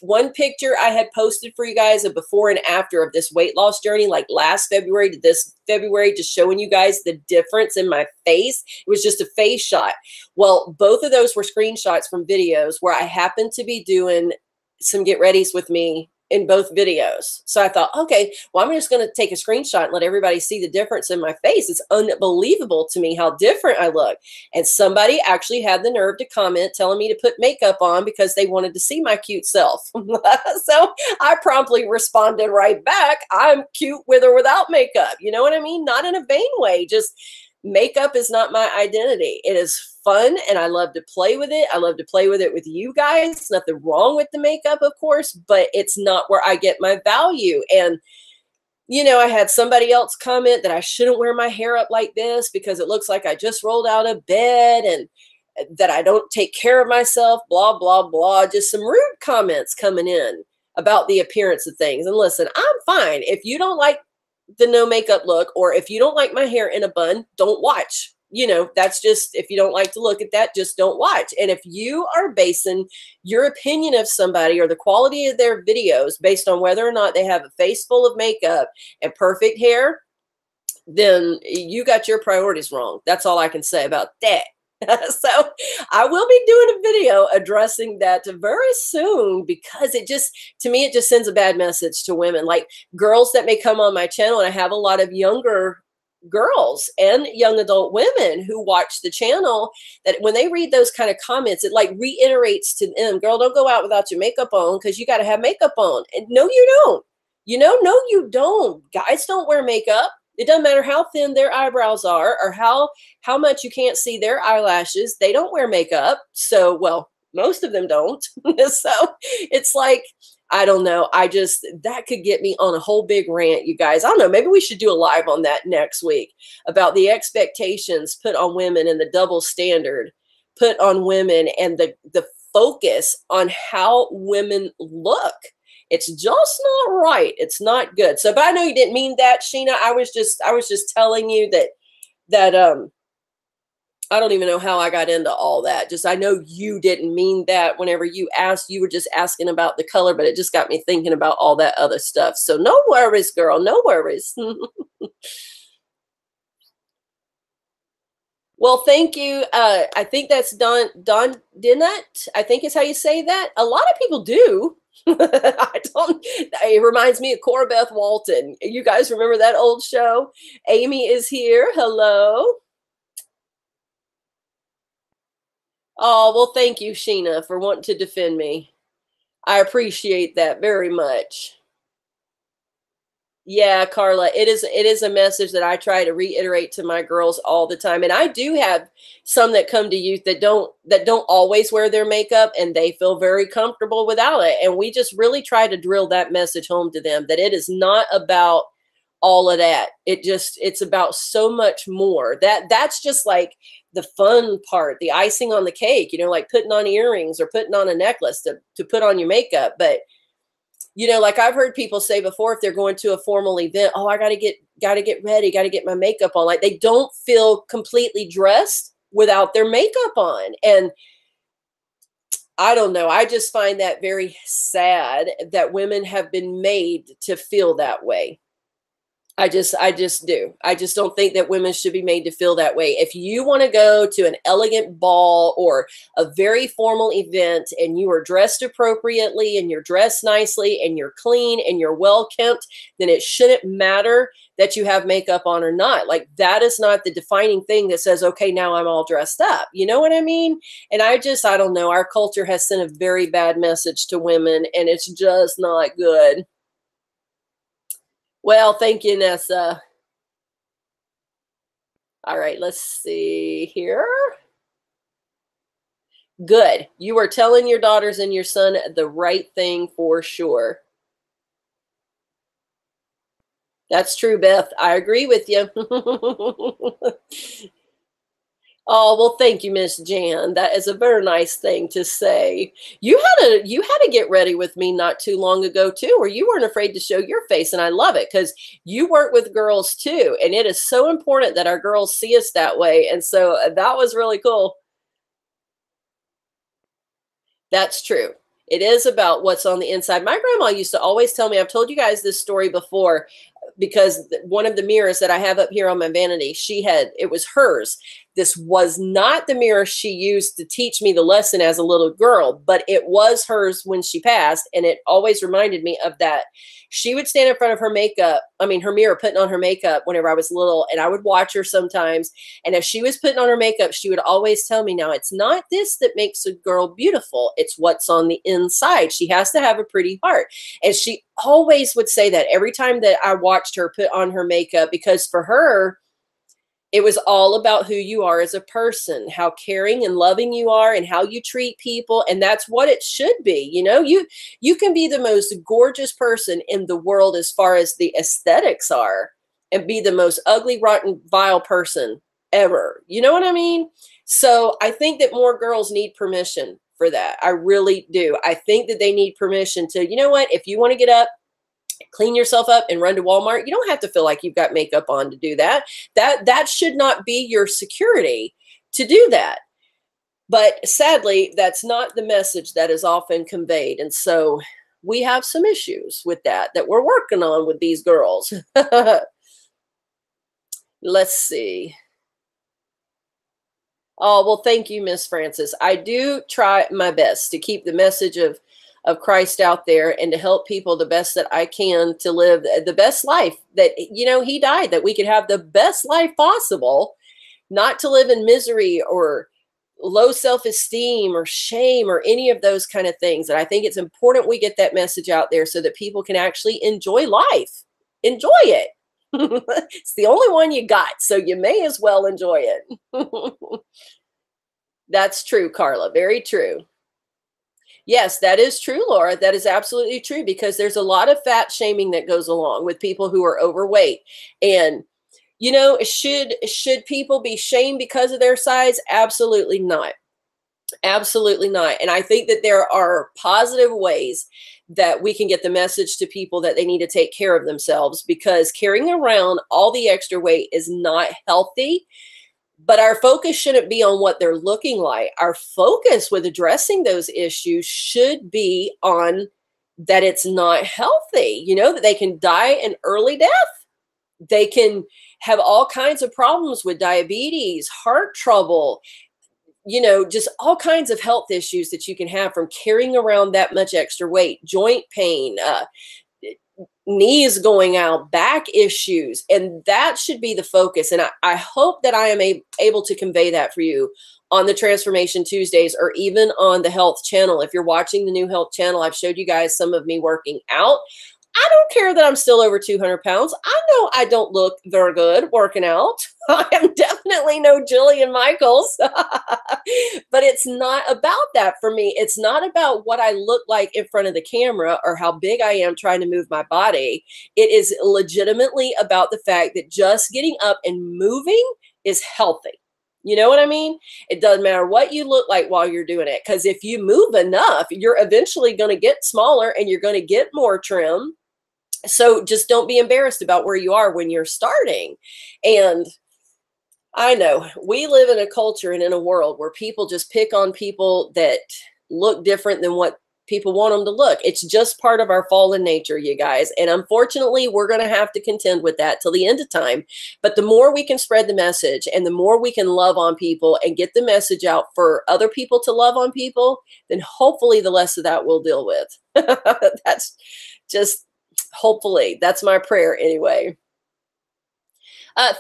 one picture I had posted for you guys, a before and after of this weight loss journey, like last February to this February, just showing you guys the difference in my face. It was just a face shot. Well, both of those were screenshots from videos where I happened to be doing some get readies with me in both videos. So I thought, okay, well, I'm just going to take a screenshot and let everybody see the difference in my face. It's unbelievable to me how different I look. And somebody actually had the nerve to comment telling me to put makeup on because they wanted to see my cute self. So I promptly responded right back, I'm cute with or without makeup. You know what I mean? Not in a vain way, just makeup is not my identity. It is fun and I love to play with it. I love to play with it with you guys. Nothing wrong with the makeup, of course, but it's not where I get my value. And, you know, I had somebody else comment that I shouldn't wear my hair up like this because it looks like I just rolled out of bed and that I don't take care of myself, blah, blah, blah. Just some rude comments coming in about the appearance of things. And listen, I'm fine. If you don't like the no makeup look, or if you don't like my hair in a bun, don't watch. You know, that's just, if you don't like to look at that, just don't watch. And if you are basing your opinion of somebody or the quality of their videos based on whether or not they have a face full of makeup and perfect hair, then you got your priorities wrong. That's all I can say about that. So I will be doing a video addressing that very soon because it just, to me, it just sends a bad message to women, like girls that may come on my channel. And I have a lot of younger girls and young adult women who watch the channel that when they read those kind of comments, it like reiterates to them, girl, don't go out without your makeup on because you got to have makeup on. And no, you don't. You know, no, you don't. Guys don't wear makeup. It doesn't matter how thin their eyebrows are or how much you can't see their eyelashes. They don't wear makeup. So, well, most of them don't. So it's like, I don't know. That could get me on a whole big rant, you guys. I don't know. Maybe we should do a live on that next week about the expectations put on women and the double standard put on women and the focus on how women look. It's just not right. It's not good. So, but I know you didn't mean that, Sheena. I was just telling you that I don't even know how I got into all that. Just, I know you didn't mean that whenever you asked, you were just asking about the color, but it just got me thinking about all that other stuff. So no worries, girl. No worries. Well, thank you. I think that's Deena, I think is how you say that. A lot of people do. It reminds me of Cora Beth Walton. You guys remember that old show? Amy is here. Hello. Oh, well, thank you, Sheena, for wanting to defend me. I appreciate that very much. Yeah, Carla, it is a message that I try to reiterate to my girls all the time. And I do have some that come to youth that don't always wear their makeup, and they feel very comfortable without it. And we just really try to drill that message home to them, that it is not about all of that. It's about so much more. That's just like the fun part, the icing on the cake, you know, like putting on earrings or putting on a necklace to put on your makeup. But you know, like I've heard people say before, if they're going to a formal event, oh, I got to get ready, got to get my makeup on. Like they don't feel completely dressed without their makeup on. And I don't know. I just find that very sad that women have been made to feel that way. I just do. I just don't think that women should be made to feel that way. If you want to go to an elegant ball or a very formal event and you are dressed appropriately and you're dressed nicely and you're clean and you're well kept, then it shouldn't matter that you have makeup on or not. Like that is not the defining thing that says, okay, now I'm all dressed up. You know what I mean? And I don't know. Our culture has sent a very bad message to women, and it's just not good. Well, thank you, Nessa. All right, let's see here. Good. You are telling your daughters and your son the right thing for sure. That's true, Beth. I agree with you. Oh, well, thank you, Miss Jan. That is a very nice thing to say. You had to get ready with me not too long ago, too, where you weren't afraid to show your face. And I love it because you work with girls, too. And it is so important that our girls see us that way. And so that was really cool. That's true. It is about what's on the inside. My grandma used to always tell me, I've told you guys this story before, because one of the mirrors that I have up here on my vanity, it was hers. This was not the mirror she used to teach me the lesson as a little girl, but it was hers when she passed. And it always reminded me of that. She would stand in front of her mirror, putting on her makeup whenever I was little, and I would watch her sometimes. And as she was putting on her makeup, she would always tell me, now it's not this that makes a girl beautiful. It's what's on the inside. She has to have a pretty heart. And she always would say that every time that I watched her put on her makeup, because for her, it was all about who you are as a person, how caring and loving you are, and how you treat people. And that's what it should be. You know, you can be the most gorgeous person in the world as far as the aesthetics are, and be the most ugly, rotten, vile person ever. You know what I mean? So I think that more girls need permission for that. I really do. I think that they need permission to, you know what, if you want to get up, clean yourself up and run to Walmart, you don't have to feel like you've got makeup on to do that. That should not be your security to do that. But sadly, that's not the message that is often conveyed. And so we have some issues with that we're working on with these girls. Let's see. Oh, well, thank you, Miss Francis. I do try my best to keep the message of Christ out there and to help people the best that I can to live the best life that, you know, he died, that we could have the best life possible, not to live in misery or low self-esteem or shame or any of those kind of things. And I think it's important we get that message out there so that people can actually enjoy life. Enjoy it. It's the only one you got, so you may as well enjoy it. That's true, Carla. Very true. Yes, that is true, Laura. That is absolutely true, because there's a lot of fat shaming that goes along with people who are overweight. And, you know, should people be shamed because of their size? Absolutely not. Absolutely not. And I think that there are positive ways that we can get the message to people that they need to take care of themselves, because carrying around all the extra weight is not healthy. But our focus shouldn't be on what they're looking like. Our focus with addressing those issues should be on that it's not healthy, you know, that they can die an early death. They can have all kinds of problems with diabetes, heart trouble, you know, just all kinds of health issues that you can have from carrying around that much extra weight, joint pain, knees going out, back issues. And that should be the focus. And I hope that I am able to convey that for you on the Transformation Tuesdays, or even on the Health channel. If you're watching the new Health channel, I've showed you guys some of me working out. I don't care that I'm still over 200 pounds. I know I don't look very good working out. I am definitely no Jillian Michaels. But it's not about that for me. It's not about what I look like in front of the camera or how big I am trying to move my body. It is legitimately about the fact that just getting up and moving is healthy. You know what I mean? It doesn't matter what you look like while you're doing it, because if you move enough, you're eventually going to get smaller and you're going to get more trim. So just don't be embarrassed about where you are when you're starting. And I know we live in a culture and in a world where people just pick on people that look different than what people want them to look. It's just part of our fallen nature, you guys. And unfortunately, we're going to have to contend with that till the end of time. But the more we can spread the message and the more we can love on people and get the message out for other people to love on people, then hopefully the less of that we'll deal with. That's just hopefully. That's my prayer anyway.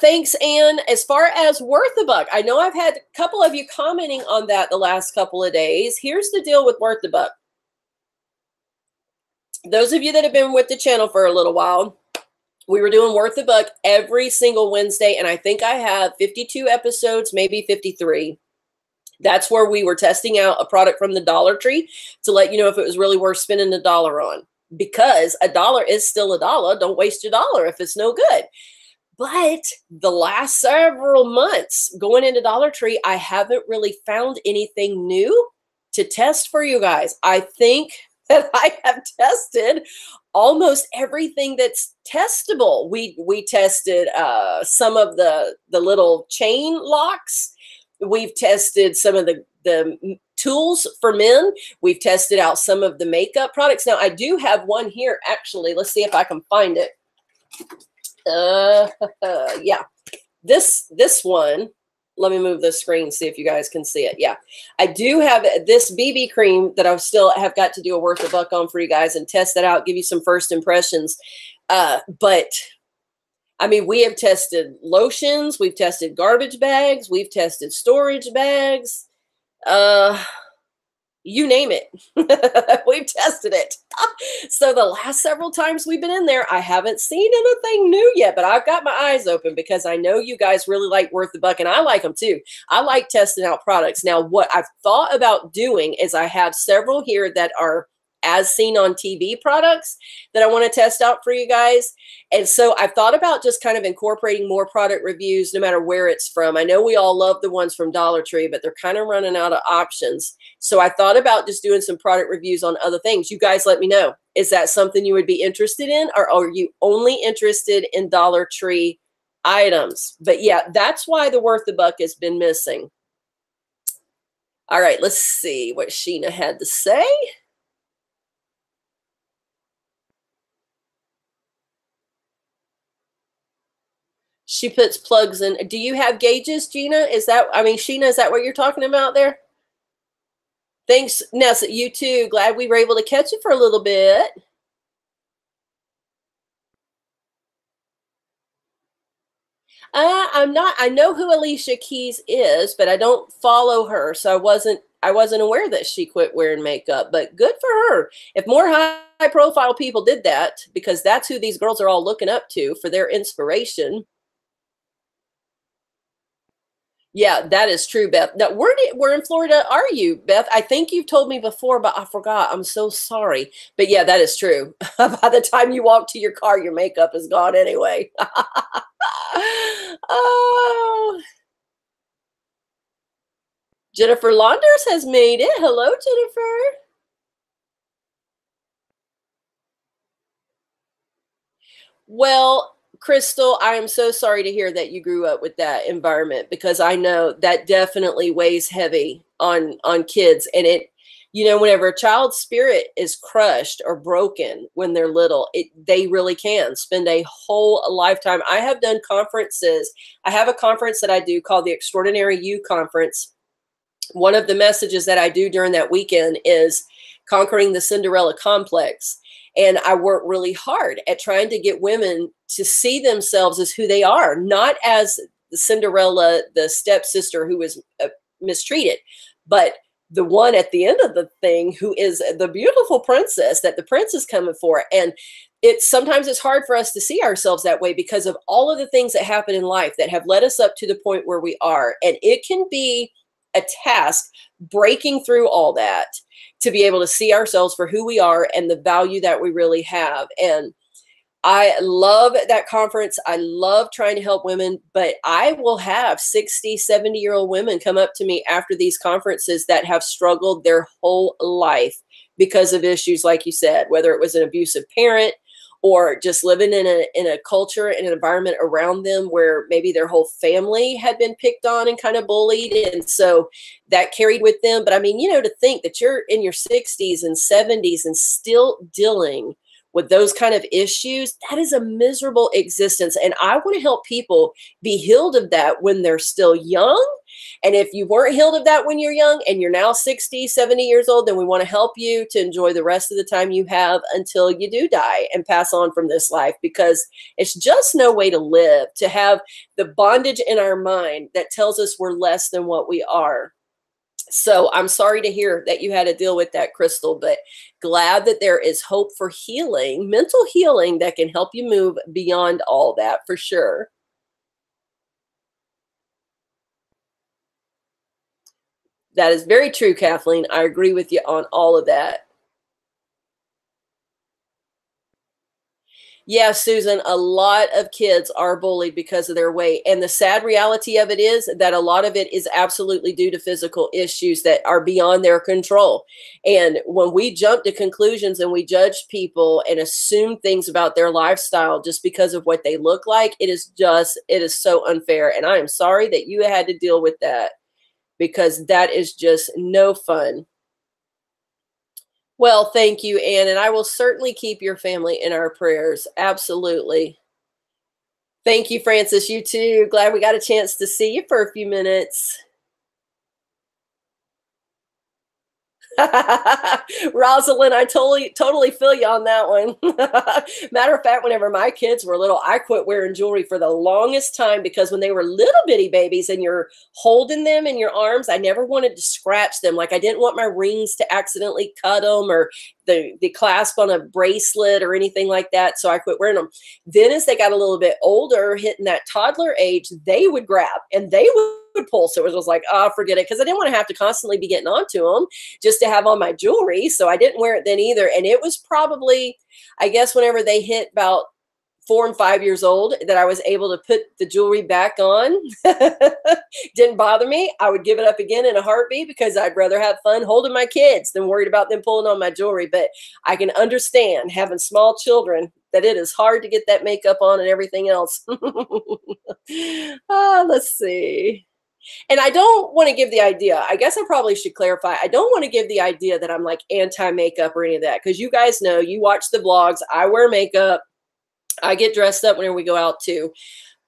Thanks, Anne. As far as worth a buck, I know I've had a couple of you commenting on that the last couple of days. Here's the deal with worth a buck. Those of you that have been with the channel for a little while, we were doing worth a buck every single Wednesday, and I think I have 52 episodes, maybe 53. That's where we were testing out a product from the Dollar Tree to let you know if it was really worth spending $1 on. Because $1 is still $1. Don't waste your dollar if it's no good. But the last several months going into Dollar Tree, I haven't really found anything new to test for you guys. I think that I have tested almost everything that's testable. We tested some of the little chain locks. We've tested some of the tools for men. We've tested out some of the makeup products. Now, I do have one here, actually. Let's see if I can find it. Yeah, this one. Let me move the screen, see if you guys can see it. Yeah, I do have this BB cream that I still have got to do a worth a buck on for you guys and test that out, give you some first impressions. But I mean, we have tested lotions, we've tested garbage bags, we've tested storage bags, you name it. We've tested it. So the last several times we've been in there, I haven't seen anything new yet, but I've got my eyes open because I know you guys really like worth the buck, and I like them too. I like testing out products. Now, what I've thought about doing is I have several here that are as seen on TV products that I want to test out for you guys. And so I've thought about just kind of incorporating more product reviews no matter where it's from. I know we all love the ones from Dollar Tree, but they're kind of running out of options. So I thought about just doing some product reviews on other things. You guys let me know. Is that something you would be interested in, or are you only interested in Dollar Tree items? But yeah, that's why the worth the buck has been missing. All right, let's see what Sheena had to say. She puts plugs in. Do you have gauges, Gina? Is that, I mean, Sheena, is that what you're talking about there? Thanks, Nessa. You too. Glad we were able to catch you for a little bit. I'm not, I know who Alicia Keys is, but I don't follow her. So I wasn't aware that she quit wearing makeup, but good for her. If more high profile people did that, because that's who these girls are all looking up to for their inspiration. Yeah, that is true, Beth. Now, where in Florida are you, Beth? I think you've told me before, but I forgot. I'm so sorry. But yeah, that is true. By the time you walk to your car, your makeup is gone anyway. Oh. Jennifer Launders has made it. Hello, Jennifer. Well, Crystal, I am so sorry to hear that you grew up with that environment, because I know that definitely weighs heavy on kids. And it, you know, whenever a child's spirit is crushed or broken when they're little, they really can spend a whole lifetime. I have done conferences. I have a conference that I do called the Extraordinary You Conference. One of the messages that I do during that weekend is conquering the Cinderella complex. And I work really hard at trying to get women to see themselves as who they are, not as the Cinderella, the stepsister who was mistreated, but the one at the end of the thing who is the beautiful princess that the prince is coming for. And sometimes it's hard for us to see ourselves that way because of all of the things that happen in life that have led us up to the point where we are. And it can be a task breaking through all that to be able to see ourselves for who we are and the value that we really have. And I love that conference. I love trying to help women, but I will have 60, 70-year-old women come up to me after these conferences that have struggled their whole life because of issues like you said, whether it was an abusive parent or just living in a culture and an environment around them where maybe their whole family had been picked on and kind of bullied. And so that carried with them. But I mean, you know, to think that you're in your 60s and 70s and still dealing with those kind of issues, that is a miserable existence. And I want to help people be healed of that when they're still young. And if you weren't healed of that when you're young and you're now 60, 70 years old, then we want to help you to enjoy the rest of the time you have until you do die and pass on from this life, because it's just no way to live, to have the bondage in our mind that tells us we're less than what we are. So I'm sorry to hear that you had to deal with that, Crystal, but glad that there is hope for healing, mental healing that can help you move beyond all that for sure. That is very true, Kathleen. I agree with you on all of that. Yeah, Susan, a lot of kids are bullied because of their weight. And the sad reality of it is that a lot of it is absolutely due to physical issues that are beyond their control. And when we jump to conclusions and we judge people and assume things about their lifestyle just because of what they look like, it is so unfair. And I am sorry that you had to deal with that, because that is just no fun. Well, thank you, Anne, and I will certainly keep your family in our prayers. Absolutely. Thank you, Francis. You too. Glad we got a chance to see you for a few minutes. Rosalind, I totally feel you on that one. Matter of fact, whenever my kids were little, I quit wearing jewelry for the longest time, because when they were little bitty babies and you're holding them in your arms, I never wanted to scratch them. Like I didn't want my rings to accidentally cut them, or the clasp on a bracelet or anything like that. So I quit wearing them. Then as they got a little bit older, hitting that toddler age, they would grab and they would pull. So it was like, oh, forget it. Because I didn't want to have to constantly be getting onto them just to have on my jewelry. So I didn't wear it then either. And it was probably, I guess, whenever they hit about 4 and 5 years old that I was able to put the jewelry back on. Didn't bother me. I would give it up again in a heartbeat, because I'd rather have fun holding my kids than worried about them pulling on my jewelry. But I can understand, having small children, that it is hard to get that makeup on and everything else. Let's see. And I don't want to give the idea, I guess I probably should clarify, I don't want to give the idea that I'm like anti-makeup or any of that, because you guys know, you watch the vlogs, I wear makeup, I get dressed up whenever we go out too,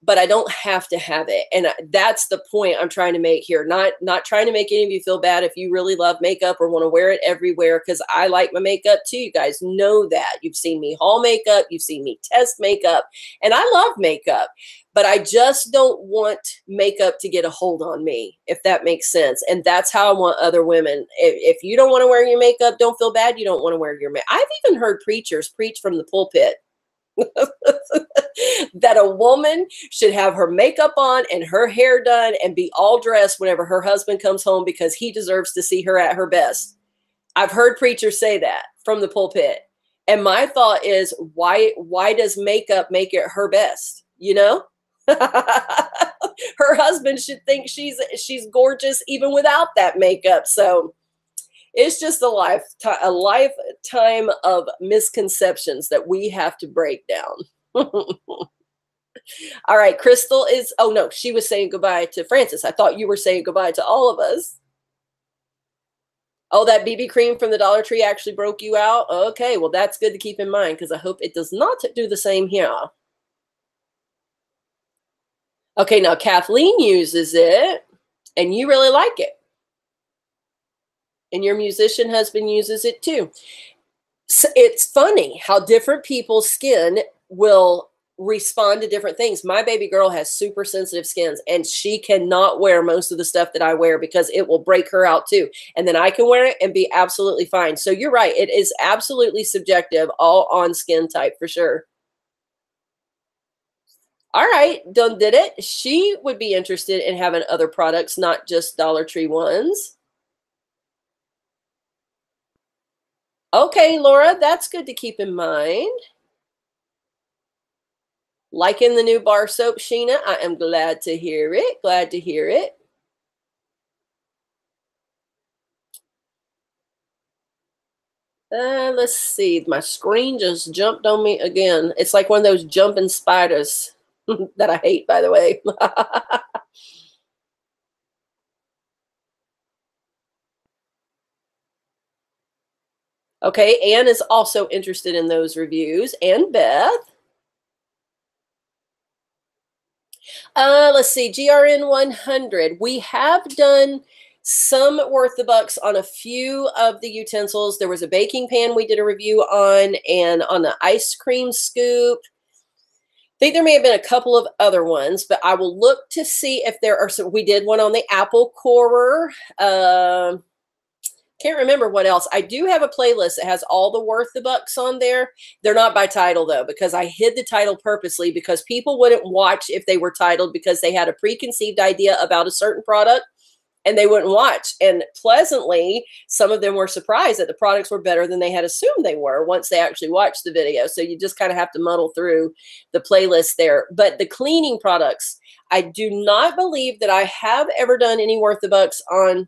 but I don't have to have it. And that's the point I'm trying to make here. Not trying to make any of you feel bad if you really love makeup or want to wear it everywhere, because I like my makeup too. You guys know that. You've seen me haul makeup, you've seen me test makeup, and I love makeup. But I just don't want makeup to get a hold on me, if that makes sense. And that's how I want other women. If you don't want to wear your makeup, don't feel bad. You don't want to wear your makeup. I've even heard preachers preach from the pulpit that a woman should have her makeup on and her hair done and be all dressed whenever her husband comes home, because he deserves to see her at her best. I've heard preachers say that from the pulpit. And my thought is, why does makeup make it her best? You know? Her husband should think she's gorgeous even without that makeup. So it's just a lifetime of misconceptions that we have to break down. All right, Crystal is, oh no, she was saying goodbye to Francis. I thought you were saying goodbye to all of us. Oh, that BB cream from the Dollar Tree actually broke you out? Okay, well, that's good to keep in mind, because I hope it does not do the same here. Okay, now Kathleen uses it, and you really like it. And your musician husband uses it too. So it's funny how different people's skin will respond to different things. My baby girl has super sensitive skins, and she cannot wear most of the stuff that I wear because it will break her out too. And then I can wear it and be absolutely fine. So you're right. It is absolutely subjective, all on skin type for sure. All right, done did it. She would be interested in having other products, not just Dollar Tree ones. Okay, Laura, that's good to keep in mind. Liking the new bar soap, Sheena. I am glad to hear it. Glad to hear it. Let's see. My screen just jumped on me again. It's like one of those jumping spiders that I hate, by the way. Okay, Anne is also interested in those reviews. And Beth. Let's see, GRN 100. We have done some worth the bucks on a few of the utensils. There was a baking pan we did a review on, and on the ice cream scoop. I think there may have been a couple of other ones, but I will look to see if there are some. We did one on the apple corer. Can't remember what else. I do have a playlist that has all the worth the bucks on there. They're not by title though, because I hid the title purposely because people wouldn't watch if they were titled because they had a preconceived idea about a certain product and they wouldn't watch. And pleasantly, some of them were surprised that the products were better than they had assumed they were once they actually watched the video. So you just kind of have to muddle through the playlist there. But the cleaning products, I do not believe that I have ever done any worth the bucks on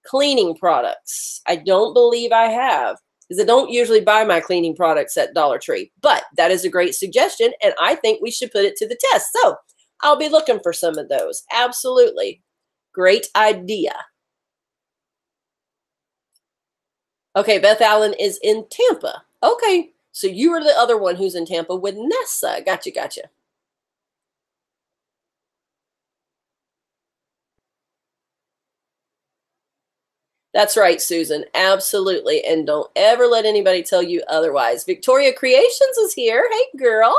cleaning products. I don't believe I have, because I don't usually buy my cleaning products at Dollar Tree. But that is a great suggestion, and I think we should put it to the test. So I'll be looking for some of those. Absolutely. Great idea. Okay, Beth Allen is in Tampa. Okay, so you are the other one who's in Tampa with Nessa. Gotcha, gotcha. That's right, Susan. Absolutely. And don't ever let anybody tell you otherwise. Victoria Creations is here. Hey, girl.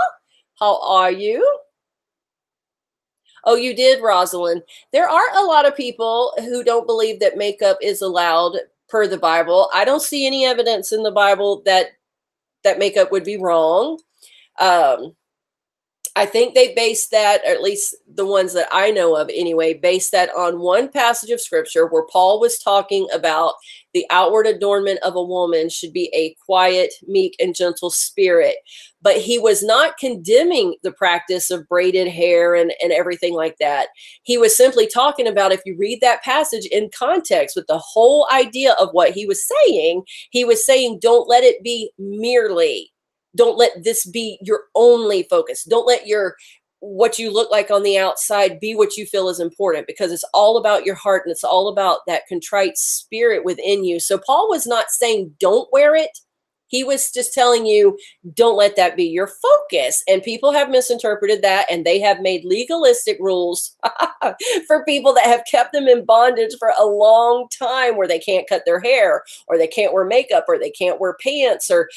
How are you? Oh, you did, Rosalind. There are a lot of people who don't believe that makeup is allowed per the Bible. I don't see any evidence in the Bible that makeup would be wrong. I think they base that, or at least the ones that I know of anyway, base that on one passage of scripture where Paul was talking about the outward adornment of a woman should be a quiet, meek, and gentle spirit. But he was not condemning the practice of braided hair and everything like that. He was simply talking about, if you read that passage in context with the whole idea of what he was saying, don't let it be merely. Don't let this be your only focus. Don't let what you look like on the outside be what you feel is important, because it's all about your heart and it's all about that contrite spirit within you. So Paul was not saying don't wear it. He was just telling you, don't let that be your focus. And people have misinterpreted that, and they have made legalistic rules for people that have kept them in bondage for a long time, where they can't cut their hair, or they can't wear makeup, or they can't wear pants, or,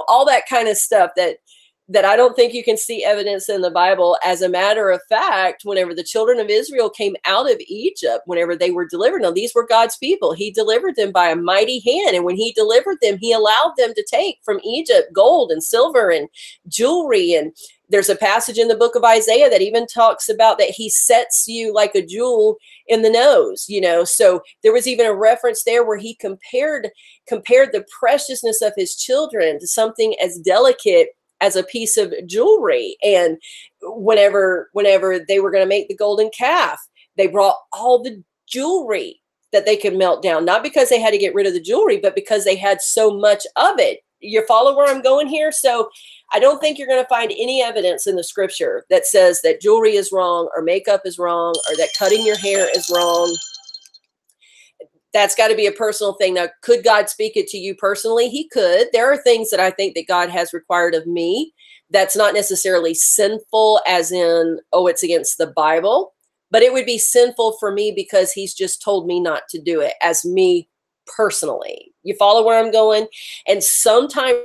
all that kind of stuff that I don't think you can see evidence in the Bible. As a matter of fact, whenever the children of Israel came out of Egypt, whenever they were delivered, now these were God's people. He delivered them by a mighty hand. And when he delivered them, he allowed them to take from Egypt gold and silver and jewelry. And there's a passage in the book of Isaiah that even talks about that he sets you like a jewel in the nose, So there was even a reference there where he compared the preciousness of his children to something as delicate as a piece of jewelry. And whenever they were going to make the golden calf, they brought all the jewelry that they could melt down, not because they had to get rid of the jewelry, but because they had so much of it. You follow where I'm going here? So I don't think you're going to find any evidence in the scripture that says that jewelry is wrong, or makeup is wrong, or that cutting your hair is wrong. That's got to be a personal thing. Now, could God speak it to you personally? He could. There are things that I think that God has required of me that's not necessarily sinful, as in, it's against the Bible, but it would be sinful for me because he's just told me not to do it, as me personally. You follow where I'm going? And sometimes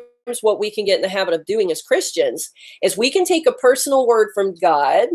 what we can get in the habit of doing as Christians is we can take a personal word from God,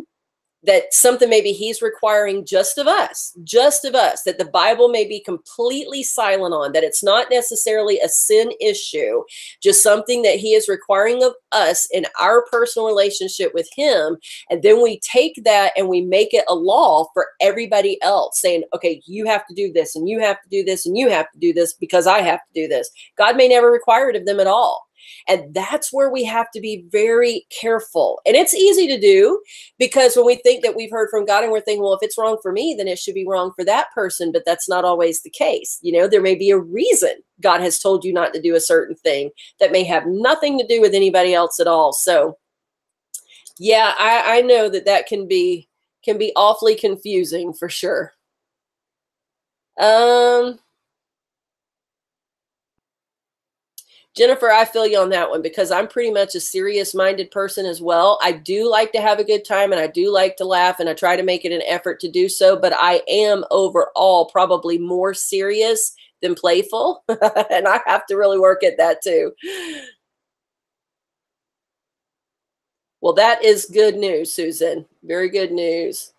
that something maybe he's requiring just of us, that the Bible may be completely silent on, that it's not necessarily a sin issue, just something that he is requiring of us in our personal relationship with him. And then we take that and we make it a law for everybody else, saying, okay, you have to do this, and you have to do this, and you have to do this because I have to do this. God may never require it of them at all. And that's where we have to be very careful. And it's easy to do, because when we think that we've heard from God and we're thinking, well, if it's wrong for me, then it should be wrong for that person. But that's not always the case. You know, there may be a reason God has told you not to do a certain thing that may have nothing to do with anybody else at all. So yeah, I know that can be awfully confusing for sure. Jennifer, I feel you on that one, because I'm pretty much a serious-minded person as well. I do like to have a good time, and I do like to laugh, and I try to make it an effort to do so, but I am overall probably more serious than playful, and I have to really work at that too. Well, that is good news, Susan. Very good news.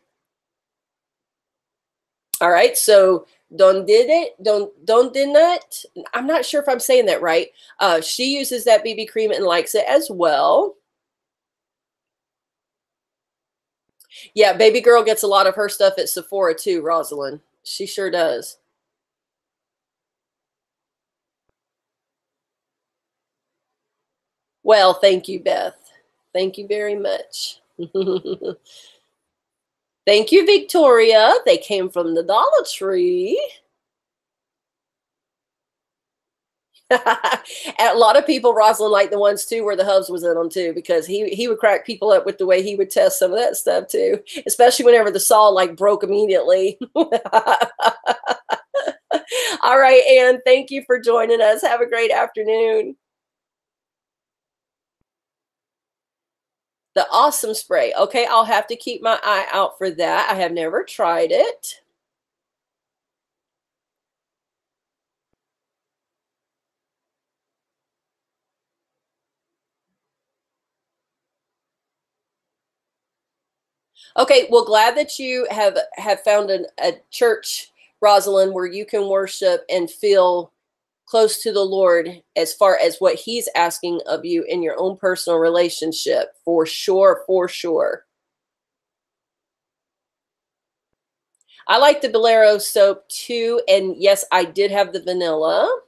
All right, so Don Dinette, I'm not sure if I'm saying that right. She uses that BB cream and likes it as well. Yeah, baby girl gets a lot of her stuff at Sephora too, Rosalind. She sure does. Well, thank you, Beth. Thank you very much. Thank you, Victoria. They came from the Dollar Tree. And a lot of people, Rosalind, like the ones too where the hubs was in them too, because he would crack people up with the way he would test some of that stuff too, especially whenever the saw like broke immediately. All right, Anne, thank you for joining us. Have a great afternoon. The awesome spray. Okay, I'll have to keep my eye out for that. I have never tried it. Okay, well, glad that you have found a church, Rosalind, where you can worship and feel close to the Lord as far as what he's asking of you in your own personal relationship. For sure, for sure. I like the Bolero soap too. And yes, I did have the vanilla.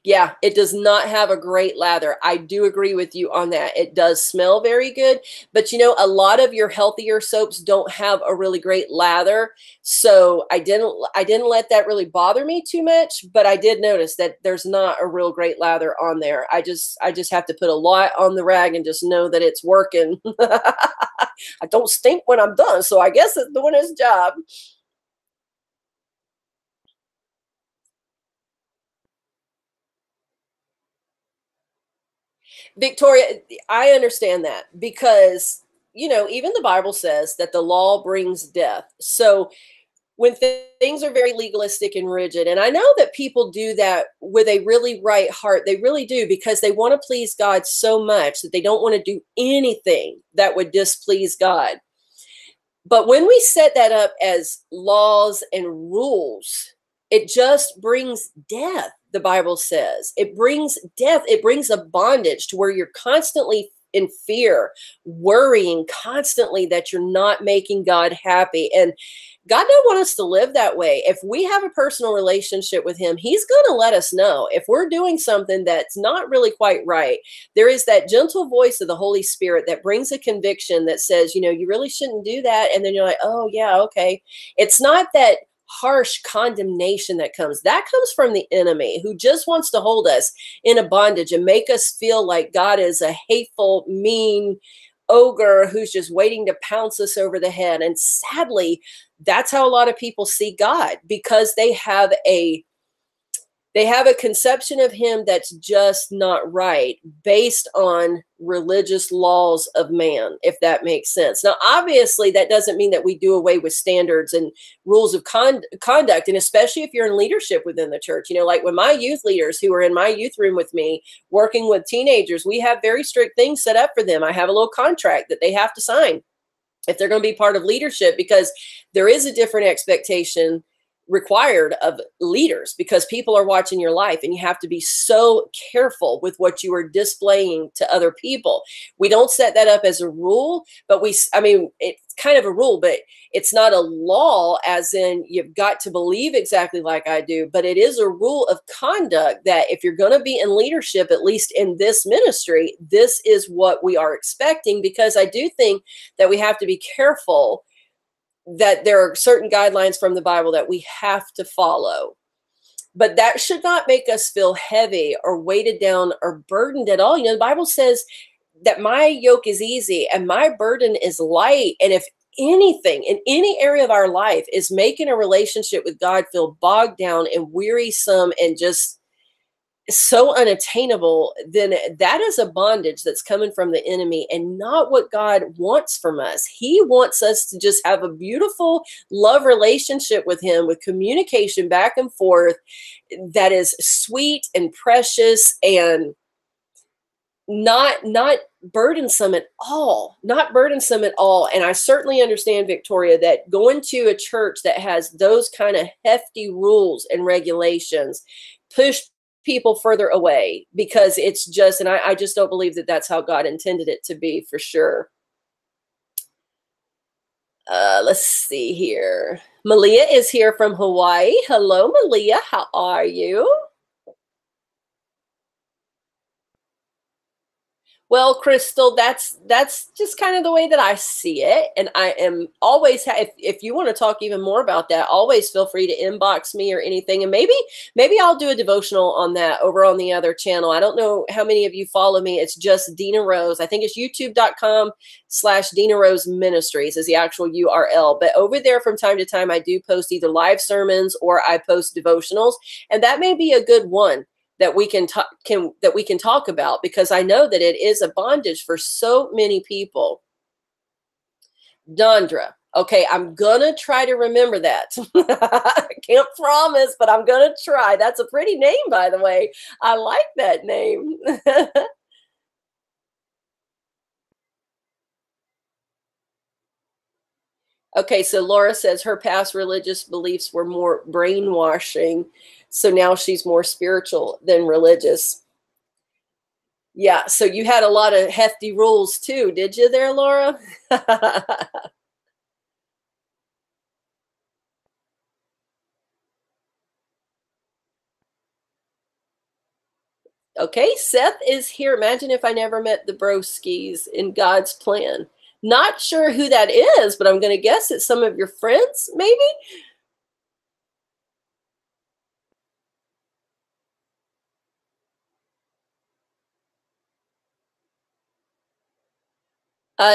Yeah, it does not have a great lather. I do agree with you on that. It does smell very good, but you know, a lot of your healthier soaps don't have a really great lather. So I didn't let that really bother me too much, but I did notice that there's not a real great lather on there. I just have to put a lot on the rag and just know that it's working. I don't stink when I'm done, so I guess it's doing its job. Victoria, I understand that, because, you know, even the Bible says that the law brings death. So when things are very legalistic and rigid, and I know that people do that with a really right heart, they really do, because they want to please God so much that they don't want to do anything that would displease God. But when we set that up as laws and rules, it just brings death. The Bible says it brings death. It brings a bondage to where you're constantly in fear, worrying constantly that you're not making God happy. And God don't want us to live that way. If we have a personal relationship with him, he's going to let us know if we're doing something that's not really quite right. There is that gentle voice of the Holy Spirit that brings a conviction that says, you know, you really shouldn't do that. And then you're like, oh yeah, okay. It's not that harsh condemnation that comes from the enemy, who just wants to hold us in a bondage and make us feel like God is a hateful, mean ogre who's just waiting to pounce us over the head. And sadly, that's how a lot of people see God, because they have a They have a conception of him that's just not right based on religious laws of man, if that makes sense. Now, obviously, that doesn't mean that we do away with standards and rules of conduct, and especially if you're in leadership within the church. You know, like when my youth leaders who are in my youth room with me, working with teenagers, we have very strict things set up for them. I have a little contract that they have to sign if they're going to be part of leadership, because there is a different expectation required of leaders, because people are watching your life and you have to be so careful with what you are displaying to other people. We don't set that up as a rule, but I mean, it's kind of a rule, but it's not a law as in you've got to believe exactly like I do, but it is a rule of conduct that if you're going to be in leadership, at least in this ministry, this is what we are expecting, because I do think that we have to be careful that there are certain guidelines from the Bible that we have to follow. But that should not make us feel heavy or weighted down or burdened at all. You know, the Bible says that my yoke is easy and my burden is light. And if anything in any area of our life is making a relationship with God feel bogged down and wearisome and just so unattainable, then that is a bondage that's coming from the enemy and not what God wants from us. He wants us to just have a beautiful love relationship with him, with communication back and forth that is sweet and precious and not burdensome at all, not burdensome at all. And I certainly understand, Victoria, that going to a church that has those kind of hefty rules and regulations push people further away, because it's just, and I just don't believe that that's how God intended it to be, for sure. Let's see here. Malia is here from Hawaii. Hello, Malia. How are you? Well, Crystal, that's just kind of the way that I see it. And I am always, if you want to talk even more about that, always feel free to inbox me or anything. And maybe I'll do a devotional on that over on the other channel. I don't know how many of you follow me. It's just Deena Rose. I think it's youtube.com/Deena Rose Ministries is the actual URL. But over there from time to time, I do post either live sermons or I post devotionals. And that may be a good one that we can talk about, because I know that it is a bondage for so many people. Dondra. Okay, I'm gonna try to remember that. I can't promise, but I'm gonna try. That's a pretty name, by the way. I like that name. Okay, so Laura says her past religious beliefs were more brainwashing, so now she's more spiritual than religious. Yeah, so you had a lot of hefty rules too, did you there, Laura? Okay, Seth is here. Imagine if I never met the Broskis in God's plan. Not sure who that is, but I'm going to guess it's some of your friends, maybe?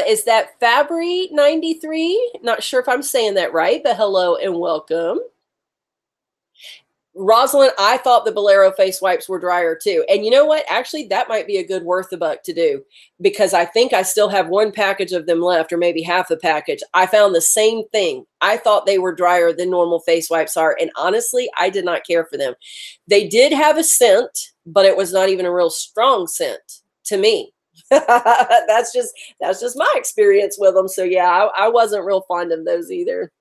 Is that Fabry93? Not sure if I'm saying that right, but hello and welcome. Rosalind, I thought the Bolero face wipes were dryer too. And you know what? Actually, that might be a good worth a buck to do, because I think I still have one package of them left, or maybe half a package. I found the same thing. I thought they were drier than normal face wipes are. And honestly, I did not care for them. They did have a scent, but it was not even a real strong scent to me. That's just my experience with them. So yeah, I wasn't real fond of those either.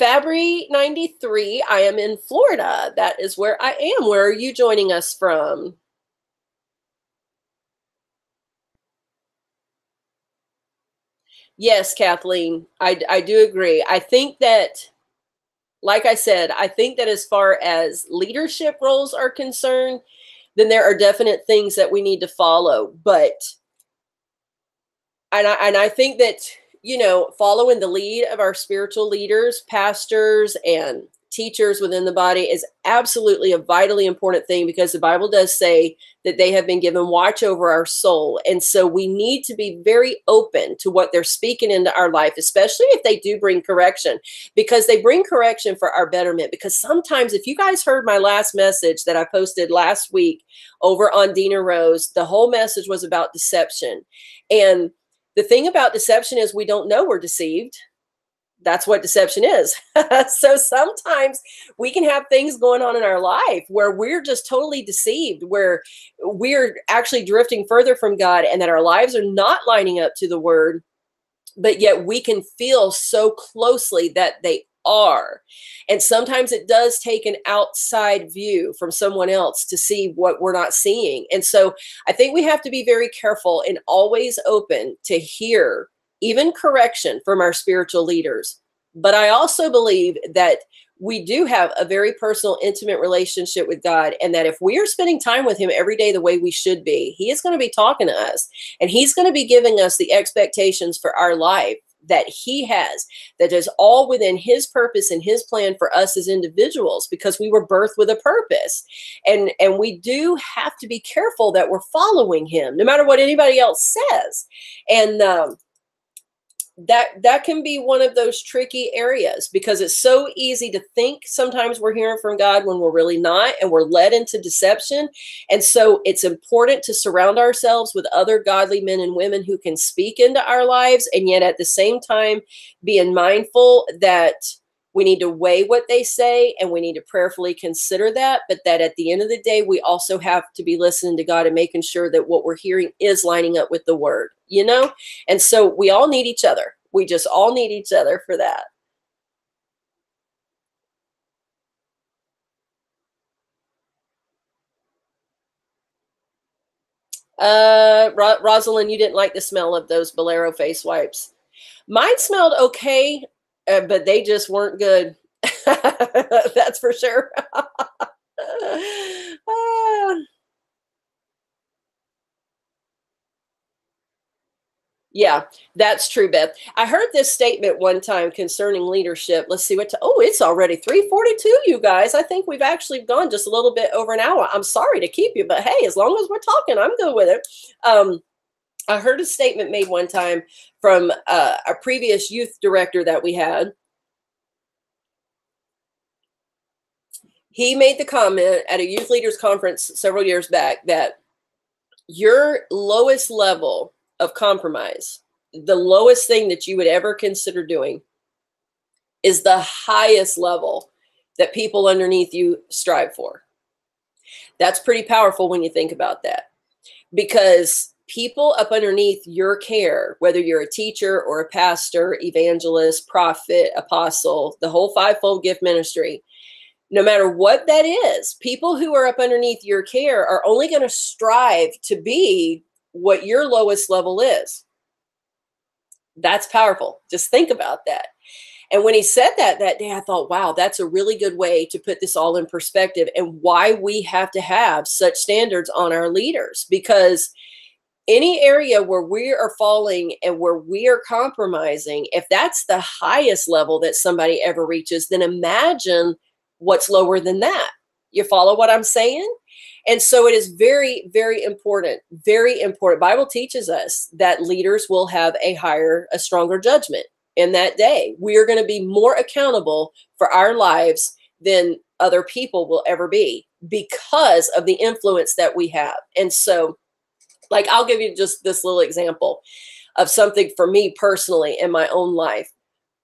Fabry93, I am in Florida. That is where I am. Where are you joining us from? Yes, Kathleen, I do agree. I think that, like I said, I think that as far as leadership roles are concerned, then there are definite things that we need to follow. But, and I think that, you know, following the lead of our spiritual leaders, pastors, and teachers within the body is absolutely a vitally important thing, because the Bible does say that they have been given watch over our soul. And so we need to be very open to what they're speaking into our life, especially if they do bring correction, because they bring correction for our betterment. Because sometimes, if you guys heard my last message that I posted last week over on Deena Rose, the whole message was about deception. And the thing about deception is we don't know we're deceived. That's what deception is. So sometimes we can have things going on in our life where we're just totally deceived, where we're actually drifting further from God, and that our lives are not lining up to the word, but yet we can feel so closely that they are. And sometimes it does take an outside view from someone else to see what we're not seeing. And so I think we have to be very careful and always open to hear even correction from our spiritual leaders. But I also believe that we do have a very personal, intimate relationship with God, and that if we are spending time with him every day the way we should be, he is going to be talking to us, and he's going to be giving us the expectations for our life that he has, that is all within his purpose and his plan for us as individuals, because we were birthed with a purpose. And we do have to be careful that we're following him, no matter what anybody else says. And that can be one of those tricky areas, because it's so easy to think sometimes we're hearing from God when we're really not, and we're led into deception. And so it's important to surround ourselves with other godly men and women who can speak into our lives, and yet at the same time being mindful that we need to weigh what they say, and we need to prayerfully consider that, but that at the end of the day, we also have to be listening to God and making sure that what we're hearing is lining up with the word, you know? And so we all need each other. We just all need each other for that. Rosalind, you didn't like the smell of those Bolero face wipes. Mine smelled okay, but they just weren't good. That's for sure. Yeah, that's true, Beth. I heard this statement one time concerning leadership. Let's see oh, it's already 3:42, you guys. I think we've actually gone just a little bit over an hour. I'm sorry to keep you, but hey, as long as we're talking, I'm good with it. I heard a statement made one time from a previous youth director that we had. He made the comment at a youth leaders conference several years back that your lowest level of compromise, the lowest thing that you would ever consider doing, is the highest level that people underneath you strive for. That's pretty powerful when you think about that, because people up underneath your care, whether you're a teacher or a pastor, evangelist, prophet, apostle, the whole fivefold gift ministry, no matter what that is, people who are up underneath your care are only going to strive to be what your lowest level is. That's powerful. Just think about that. And when he said that day, I thought, wow, that's a really good way to put this all in perspective, and why we have to have such standards on our leaders. Because any area where we are falling and where we are compromising, if that's the highest level that somebody ever reaches, then imagine what's lower than that. You follow what I'm saying? And so it is very, very important, very important. Bible teaches us that leaders will have a stronger judgment in that day. We are going to be more accountable for our lives than other people will ever be, because of the influence that we have. And so, like, I'll give you just this little example of something for me personally in my own life.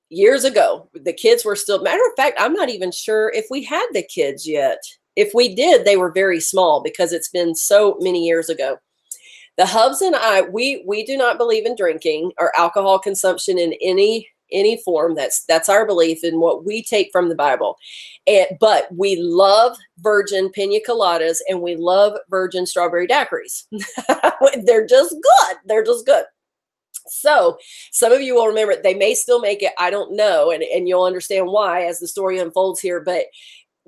Years ago, the kids were still, matter of fact, I'm not even sure if we had the kids yet. If we did, they were very small, because it's been so many years ago. The hubs and I, we do not believe in drinking or alcohol consumption in any form. That's our belief in what we take from the Bible. But we love virgin pina coladas, and we love virgin strawberry daiquiris. They're just good. They're just good. So some of you will remember, they may still make it. I don't know. And you'll understand why as the story unfolds here. But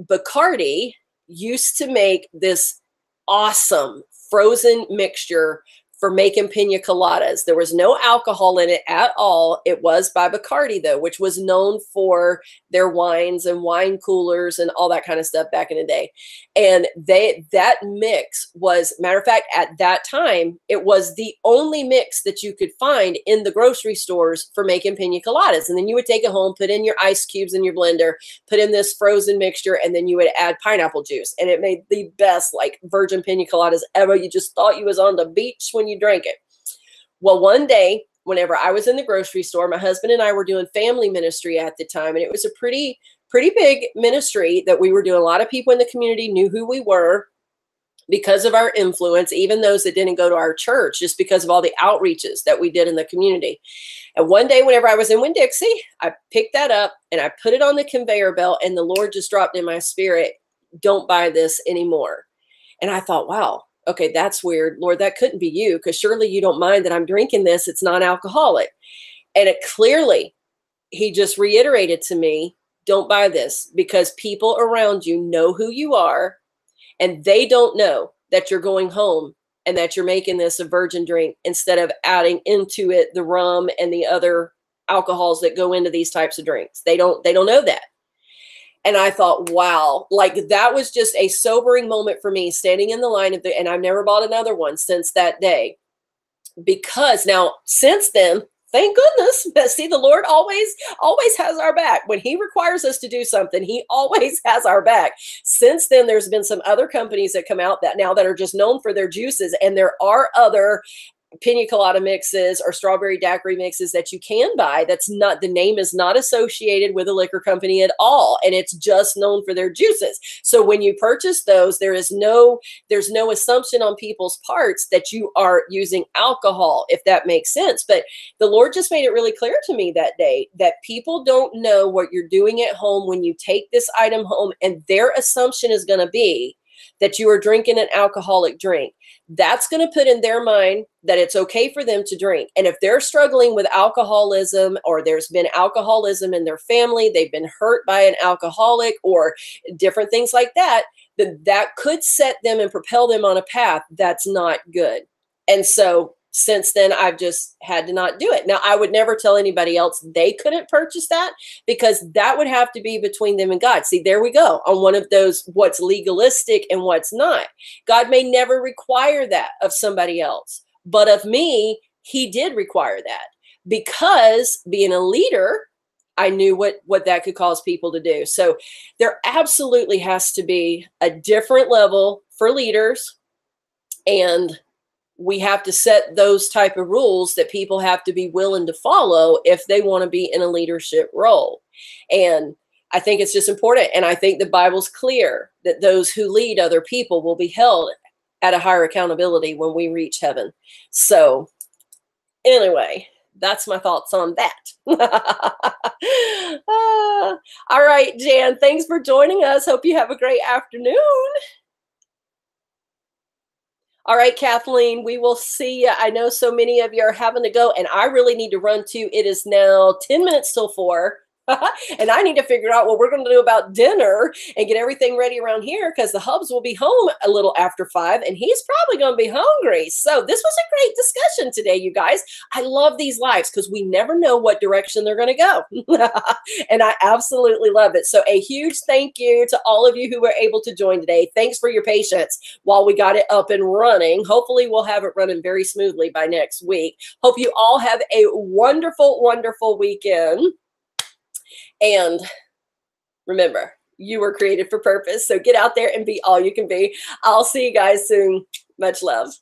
Bacardi used to make this awesome frozen mixture for making pina coladas. There was no alcohol in it at all. It was by Bacardi, though, which was known for their wines and wine coolers and all that kind of stuff back in the day. And that mix was, matter of fact, at that time, it was the only mix that you could find in the grocery stores for making pina coladas. And then you would take it home, put in your ice cubes in your blender, put in this frozen mixture, and then you would add pineapple juice. And it made the best, like, virgin pina coladas ever. You just thought you was on the beach when you drank it. Well, one day, whenever I was in the grocery store, my husband and I were doing family ministry at the time, and it was a pretty big ministry that we were doing. A lot of people in the community knew who we were because of our influence, even those that didn't go to our church, just because of all the outreaches that we did in the community. And one day, whenever I was in Winn-Dixie, I picked that up and I put it on the conveyor belt, and the Lord just dropped in my spirit, don't buy this anymore. And I thought, wow, okay, that's weird. Lord, that couldn't be you, because surely you don't mind that I'm drinking this. It's non-alcoholic. And it clearly, he just reiterated to me, don't buy this, because people around you know who you are, and they don't know that you're going home and that you're making this a virgin drink instead of adding into it the rum and the other alcohols that go into these types of drinks. They don't know that. And I thought, wow, like that was just a sobering moment for me, standing in the line of and I've never bought another one since that day. Because now, since then, thank goodness, but see, the Lord always has our back. When he requires us to do something, he always has our back. Since then, there's been some other companies that come out that are just known for their juices. And there are other pina colada mixes or strawberry daiquiri mixes that you can buy. That's not, the name is not associated with a liquor company at all. And it's just known for their juices. So when you purchase those, there's no assumption on people's parts that you are using alcohol, if that makes sense. But the Lord just made it really clear to me that day that people don't know what you're doing at home when you take this item home, and their assumption is going to be that you are drinking an alcoholic drink. That's going to put in their mind that it's okay for them to drink. And if they're struggling with alcoholism, or there's been alcoholism in their family, they've been hurt by an alcoholic or different things like that, then that could set them and propel them on a path that's not good. And so since then, I've just had to not do it. Now, I would never tell anybody else they couldn't purchase that, because that would have to be between them and God. See, there we go on one of those, what's legalistic and what's not. God may never require that of somebody else, but of me, he did require that, because being a leader, I knew what that could cause people to do. So there absolutely has to be a different level for leaders, and we have to set those type of rules that people have to be willing to follow if they want to be in a leadership role. And I think it's just important. And I think the Bible's clear that those who lead other people will be held at a higher accountability when we reach heaven. So anyway, that's my thoughts on that. All right, Jan, thanks for joining us. Hope you have a great afternoon. All right, Kathleen, we will see you. I know so many of you are having to go, and I really need to run too. It is now 10 minutes till 4. And I need to figure out what we're going to do about dinner and get everything ready around here, because the hubs will be home a little after 5, and he's probably going to be hungry. So this was a great discussion today, you guys. I love these lives because we never know what direction they're going to go. And I absolutely love it. So a huge thank you to all of you who were able to join today. Thanks for your patience while we got it up and running. Hopefully we'll have it running very smoothly by next week. Hope you all have a wonderful, wonderful weekend. And remember, you were created for purpose. So get out there and be all you can be. I'll see you guys soon. Much love.